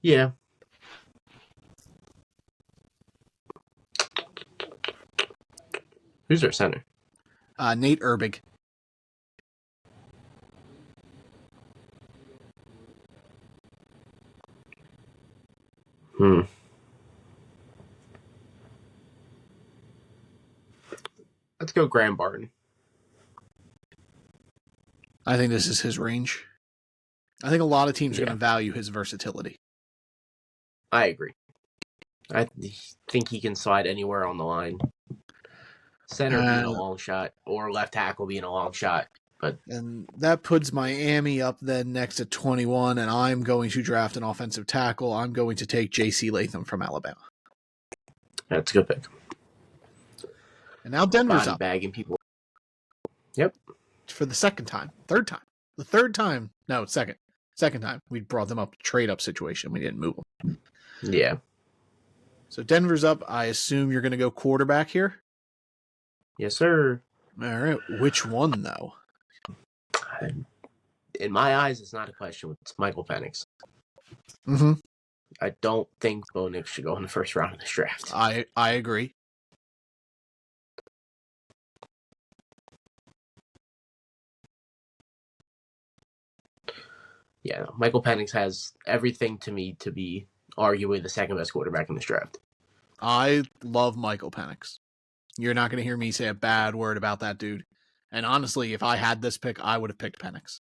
S2: Yeah. Who's their center?
S1: Nate Erbig.
S2: Let's go Graham Barton.
S1: I think this is his range. I think a lot of teams are going to value his versatility.
S2: I agree. I think he can slide anywhere on the line. Center being a long shot, or left tackle being a long shot.
S1: And that puts Miami up then next at 21, and I'm going to draft an offensive tackle. I'm going to take J.C. Latham from Alabama.
S2: That's a good pick.
S1: And now Denver's up.
S2: Bagging people. Yep.
S1: For the second time. Third time. The third time. No, second. Second time. We brought them up trade-up situation. We didn't move them.
S2: Yeah.
S1: So Denver's up. I assume you're going to go quarterback here?
S2: Yes, sir.
S1: All right. Which one, though?
S2: In my eyes, it's not a question. It's Michael Penix.
S1: Mm-hmm.
S2: I don't think Bo Nix should go in the first round of this draft.
S1: I agree.
S2: Yeah, Michael Penix has everything to me to be arguably the second best quarterback in this draft.
S1: I love Michael Penix. You're not going to hear me say a bad word about that dude. And honestly, if I had this pick, I would have picked Penix.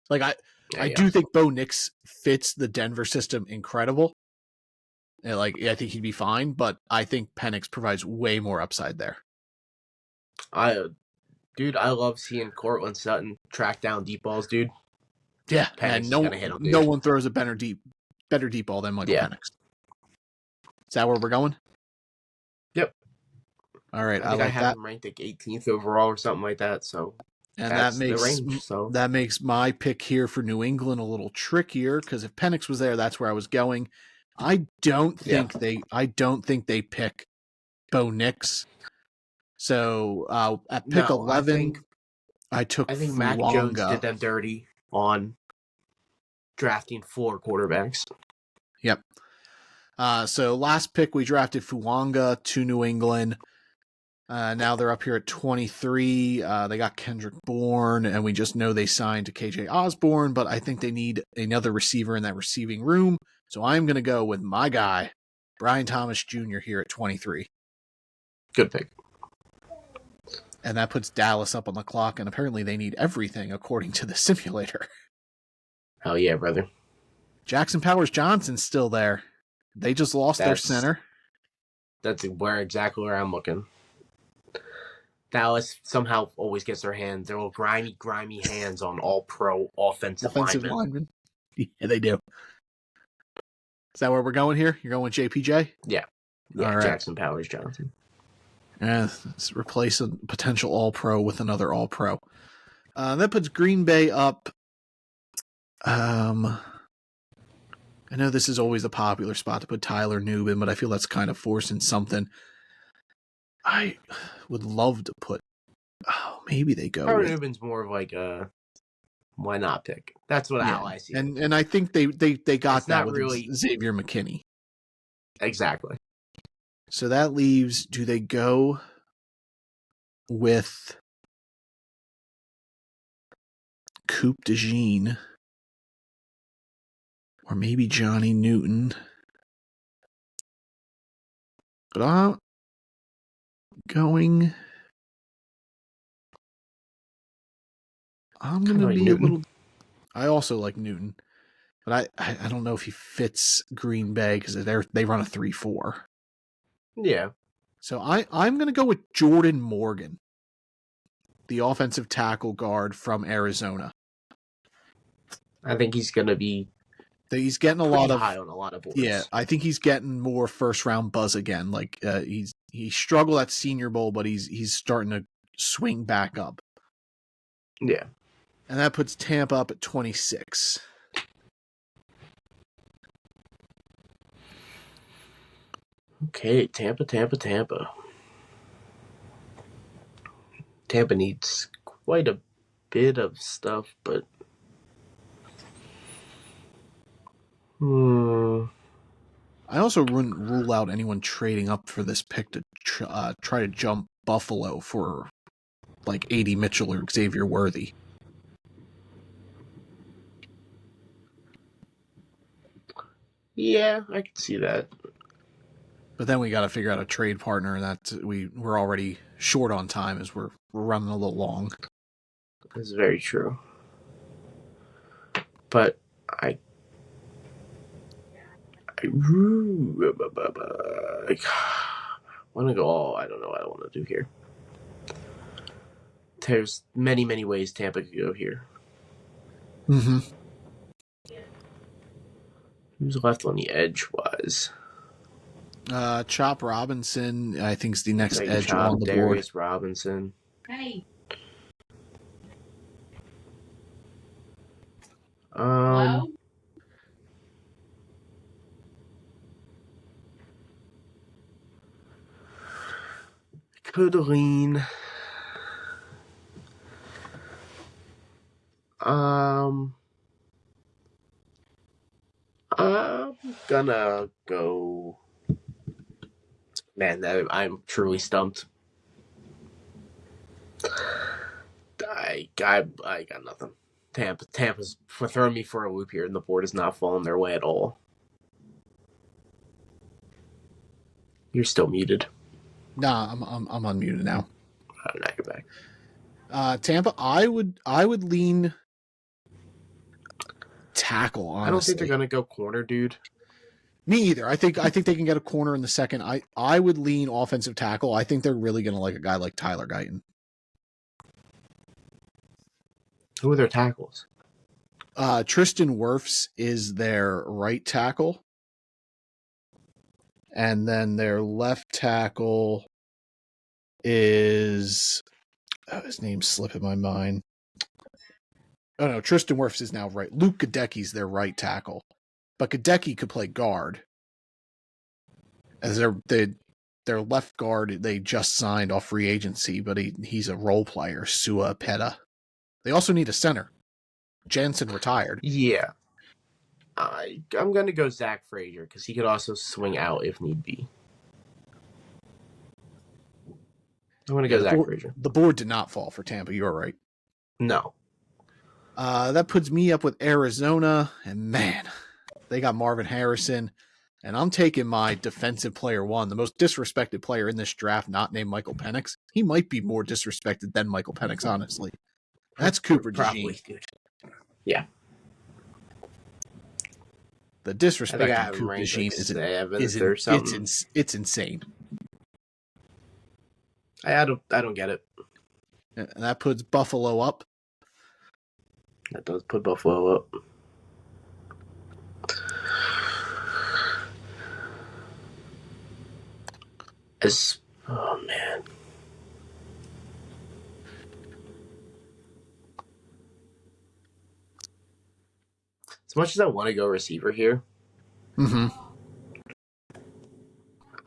S1: Like I do think Bo Nix fits the Denver system incredible. And I think he'd be fine, but I think Penix provides way more upside there.
S2: I love seeing Cortland Sutton track down deep balls, dude.
S1: Yeah,
S2: Penix
S1: and
S2: is gonna hit him,
S1: no
S2: dude.
S1: one throws a better deep ball than Michael
S2: Yeah.
S1: Penix. Is that where we're going?
S2: Yep.
S1: All right,
S2: I
S1: I
S2: think I
S1: like
S2: have
S1: that.
S2: him ranked like 18th overall or something like that. So
S1: And
S2: that's the range. So
S1: that makes my pick here for New England a little trickier because if Penix was there, that's where I was going. I don't
S2: yeah.
S1: think they pick Bo Nix. So at pick
S2: No,
S1: 11, I took
S2: I think Mac Jones did
S1: Fuanga.
S2: them dirty on drafting 4 quarterbacks.
S1: Yep. So last pick we drafted Fuanga to New England. Now they're up here at 23. They got Kendrick Bourne, and we just know they signed to KJ Osborne, but I think they need another receiver in that receiving room. So I'm going to go with my guy, Brian Thomas Jr. here at 23.
S2: Good pick.
S1: And that puts Dallas up on the clock, and apparently they need everything according to the simulator.
S2: Hell yeah, brother.
S1: Jackson Powers Johnson's still there. They just lost their center.
S2: That's exactly where I'm looking. Dallas somehow always gets their little grimy hands on all pro offensive linemen.
S1: Yeah, they do. Is that where we're going here? You're going with JPJ?
S2: Yeah. Yeah, all right. Jackson Powers Johnson.
S1: Yeah, let's replace a potential All-Pro with another All-Pro. That puts Green Bay up. I know this is always a popular spot to put Tyler Nubin, but I feel that's kind of forcing something. I would love to put. Oh, maybe they go.
S2: Tyler Nubin's more of like a why not pick. That's what I see.
S1: And I think they got
S2: it's
S1: that
S2: not
S1: with
S2: really
S1: Xavier McKinney.
S2: Exactly.
S1: So that leaves. Do they go with Coupe de Jean? Or maybe Johnny Newton. But I'm going to be Newton. A little. I also like Newton, but I don't know if he fits Green Bay because they run a 3-4.
S2: Yeah.
S1: So I'm going to go with Jordan Morgan, the offensive tackle guard from Arizona.
S2: I think he's going to be.
S1: He's getting
S2: high on a lot of boards.
S1: Yeah, I think he's getting more first round buzz again. Like he struggled at Senior Bowl, but he's starting to swing back up.
S2: Yeah.
S1: And that puts Tampa up at 26.
S2: Okay, Tampa. Tampa needs quite a bit of stuff, but
S1: I also wouldn't rule out anyone trading up for this pick to try to jump Buffalo for like A.D. Mitchell or Xavier Worthy.
S2: Yeah, I can see that.
S1: But then we got to figure out a trade partner, and that we're already short on time as we're running a little long.
S2: That's very true. But I want to go. Oh, I don't know what I want to do here. There's many ways Tampa could go here.
S1: Mm-hmm.
S2: Who's left on the edge wise?
S1: Chop Robinson, I think, is the next edge on the board.
S2: Darius Robinson.
S3: Hey.
S2: Hello? Could lean. I'm gonna go. Man, I'm truly stumped. I got nothing. Tampa's throwing me for a loop here, and the board is not falling their way at all. You're still muted.
S1: Nah, I'm unmuted now.
S2: Oh, now you're back.
S1: Tampa, I would lean tackle. Honestly,
S2: I don't think they're gonna go corner, dude.
S1: Me either. I think they can get a corner in the second. I would lean offensive tackle. I think they're really going to like a guy like Tyler Guyton.
S2: Who are their tackles?
S1: Tristan Wirfs is their right tackle. And then their left tackle is... Oh, his name's slipping my mind. Oh, no, Tristan Wirfs is now right. Luke Gadecki's their right tackle. But Gadecki could play guard. As their left guard, they just signed off free agency, but he's a role player, Sua Peta. They also need a center. Jansen retired.
S2: Yeah. I'm going to go Zach Frazier because he could also swing out if need be. I'm going to go Zach Frazier.
S1: The board did not fall for Tampa. You're right.
S2: No.
S1: That puts me up with Arizona, and man, they got Marvin Harrison, and I'm taking my defensive player one, the most disrespected player in this draft, not named Michael Penix. He might be more disrespected than Michael Penix, honestly. That's Cooper DeJean.
S2: Dude. Yeah.
S1: The disrespect of Cooper DeJean it's insane.
S2: I don't get it.
S1: And that puts Buffalo up.
S2: That does put Buffalo up. Oh man. As much as I want to go receiver here,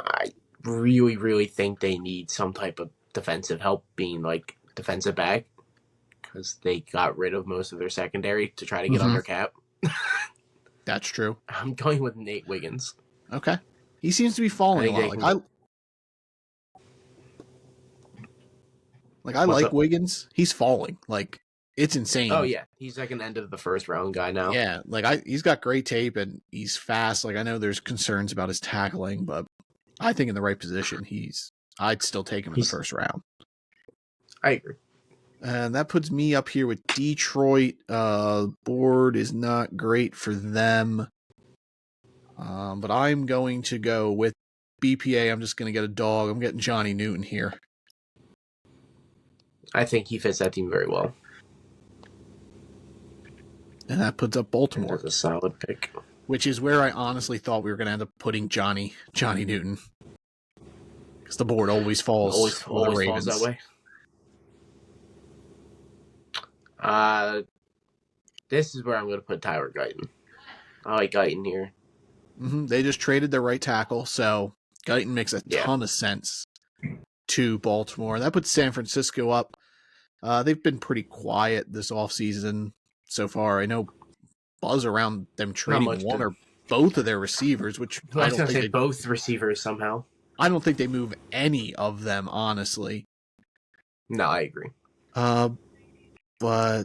S2: I really, really think they need some type of defensive help, being like defensive back, because they got rid of most of their secondary to try to get under cap.
S1: That's true.
S2: I'm going with Nate Wiggins.
S1: Okay. He seems to be falling a lot. I like Wiggins. He's falling. Like, it's insane.
S2: Oh, yeah. He's like an end of the first round guy now.
S1: Yeah. Like, he's got great tape and he's fast. Like, I know there's concerns about his tackling, but I think in the right position, I'd still take him in the first round.
S2: I agree.
S1: And that puts me up here with Detroit. Board is not great for them. But I'm going to go with BPA. I'm just going to get a dog. I'm getting Johnny Newton here.
S2: I think he fits that team very well.
S1: And that puts up Baltimore.
S2: That's a solid pick.
S1: Which is where I honestly thought we were going to end up putting Johnny Newton. Because the board always falls.
S2: Always falls that way. This is where I'm going to put Tyler Guyton. I like Guyton here.
S1: They just traded their right tackle, so Guyton makes a ton of sense to Baltimore. That puts San Francisco up. They've been pretty quiet this offseason so far. I know buzz around them trading one or both of their receivers, which
S2: I don't think both receivers somehow.
S1: I don't think they move any of them, honestly.
S2: No, I agree.
S1: But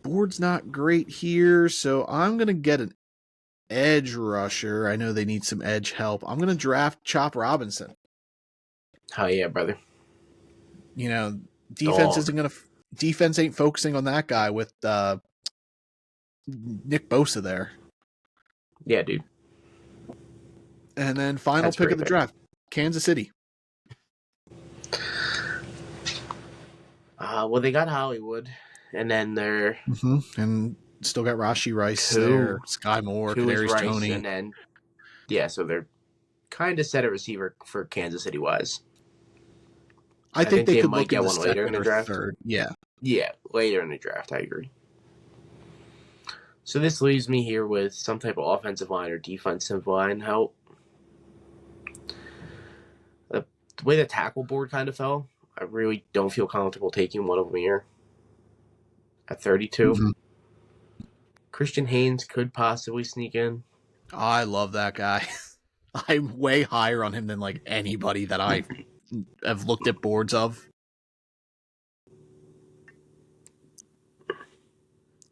S1: board's not great here, so I'm going to get an edge rusher. I know they need some edge help. I'm going to draft Chop Robinson.
S2: Oh, yeah, brother.
S1: You know, defense ain't focusing on that guy with Nick Bosa there.
S2: Yeah, dude.
S1: And then final pick of the draft, Kansas City.
S2: Well, they got Hollywood, and then they're
S1: and still got Rashee Rice there, Sky Moore, Kadarius Toney,
S2: and then so they're kind of set at receiver for Kansas City wise.
S1: I think they could
S2: might get one later in the draft.
S1: Third.
S2: Yeah, later in the draft. I agree. So this leaves me here with some type of offensive line or defensive line help. The way the tackle board kind of fell, I really don't feel comfortable taking one of them here. At 32. Christian Haynes could possibly sneak in.
S1: I love that guy. I'm way higher on him than like anybody that I have looked at boards of.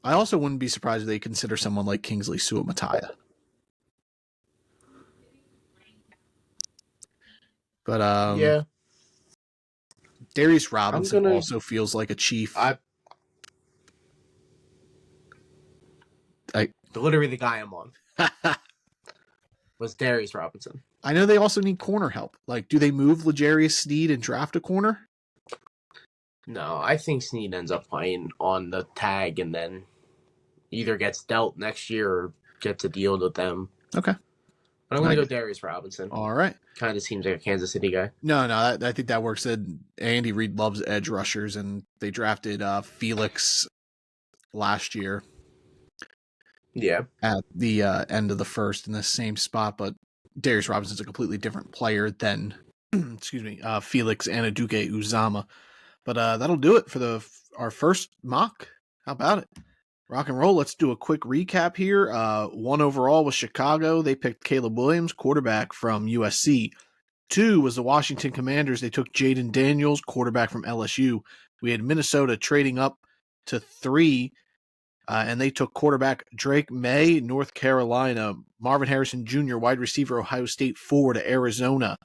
S1: I also wouldn't be surprised if they consider someone like Kingsley Suamataia. But Darius Robinson also feels like a Chief.
S2: Literally the guy I'm on was Darius Robinson.
S1: I know they also need corner help. Like, do they move L'Jarius Sneed and draft a corner?
S2: No, I think Snead ends up playing on the tag and then either gets dealt next year or gets a deal with them.
S1: Okay.
S2: But I'm going to go Darius Robinson.
S1: All right.
S2: Kind of seems like a Kansas City guy.
S1: No, I think that works. Andy Reid loves edge rushers, and they drafted Felix last year.
S2: Yeah.
S1: At the end of the first in the same spot, but Darius Robinson's a completely different player than, excuse me, Felix Anaduke Uzama. But that'll do it for our first mock. How about it? Rock and roll. Let's do a quick recap here. 1 overall was Chicago. They picked Caleb Williams, quarterback from USC. 2 was the Washington Commanders. They took Jaden Daniels, quarterback from LSU. We had Minnesota trading up to 3, and they took quarterback Drake May, North Carolina. Marvin Harrison Jr., wide receiver, Ohio State. 4 to Arizona.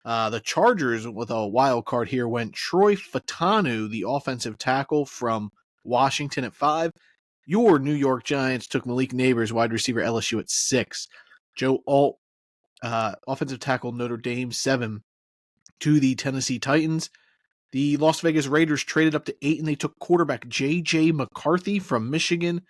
S1: The Chargers, with a wild card here, went Troy Fatanu, the offensive tackle from Washington, at 5. Your New York Giants took Malik Neighbors, wide receiver, LSU, at 6. Joe Alt, offensive tackle, Notre Dame, 7 to the Tennessee Titans. The Las Vegas Raiders traded up to 8, and they took quarterback J.J. McCarthy from Michigan.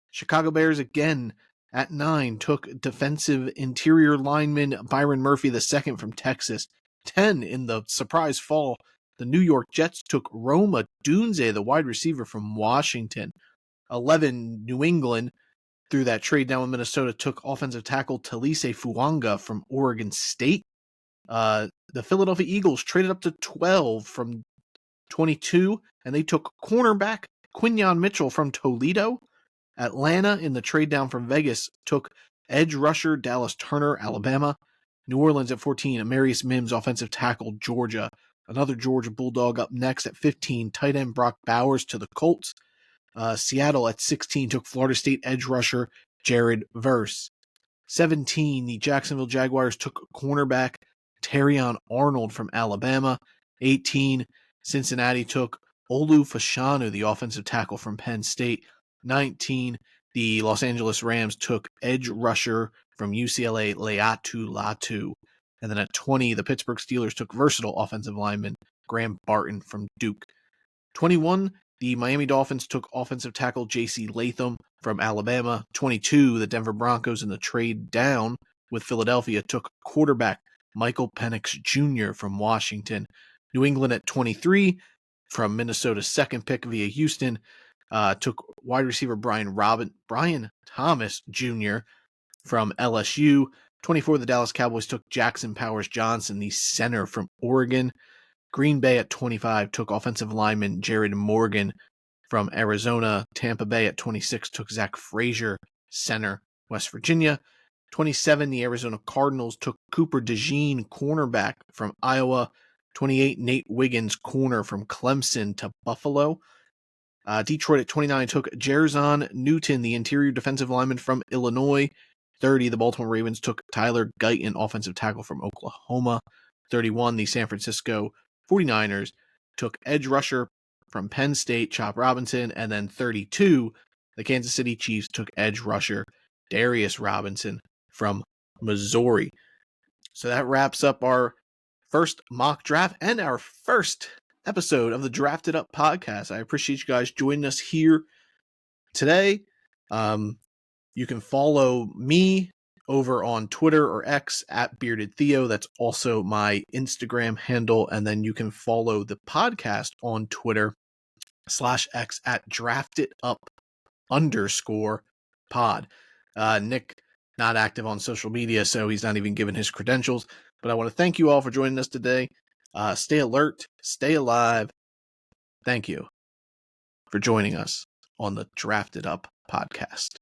S1: Chicago Bears, again, at 9, took defensive interior lineman Byron Murphy II from Texas. 10, in the surprise fall, the New York Jets took Roma Dunze, the wide receiver from Washington. 11, New England, through that trade down with Minnesota, took offensive tackle Talise Fuanga from Oregon State. The Philadelphia Eagles traded up to 12 from 22, and they took cornerback Quinyon Mitchell from Toledo. Atlanta, in the trade down from Vegas, took edge rusher Dallas Turner, Alabama. New Orleans at 14, Amarius Mims, offensive tackle, Georgia. Another Georgia Bulldog up next at 15, tight end Brock Bowers to the Colts. Seattle at 16 took Florida State edge rusher Jared Verse. 17, the Jacksonville Jaguars took cornerback Terrion Arnold from Alabama. 18, Cincinnati took Olu Fashanu, the offensive tackle from Penn State. 19, the Los Angeles Rams took edge rusher from UCLA, Leatu Latu. And then at 20, the Pittsburgh Steelers took versatile offensive lineman Graham Barton from Duke. 21, the Miami Dolphins took offensive tackle J.C. Latham from Alabama. 22, the Denver Broncos in the trade down with Philadelphia took quarterback Michael Penix Jr. from Washington. New England at 23, from Minnesota's second pick via Houston, took wide receiver Brian Thomas Jr. from LSU. 24, the Dallas Cowboys took Jackson Powers Johnson, the center from Oregon. Green Bay at 25 took offensive lineman Jared Morgan from Arizona. Tampa Bay at 26 took Zach Frazier, center, West Virginia. 27, the Arizona Cardinals took Cooper DeJean, cornerback from Iowa. 28, Nate Wiggins, corner from Clemson to Buffalo. Detroit at 29 took Jerzon Newton, the interior defensive lineman from Illinois. 30, the Baltimore Ravens took Tyler Guyton, offensive tackle from Oklahoma. 31, the San Francisco 49ers took edge rusher from Penn State, Chop Robinson. And then 32, the Kansas City Chiefs took edge rusher Darius Robinson from Missouri. So that wraps up our first mock draft and our first episode of the Drafted Up podcast. I appreciate you guys joining us here today. You can follow me over on Twitter or X at Bearded Theo. That's also my Instagram handle. And then you can follow the podcast on Twitter /X at DraftedUp_pod. Nick, not active on social media, so he's not even given his credentials. But I want to thank you all for joining us today. Stay alert, stay alive. Thank you for joining us on the Drafted Up podcast.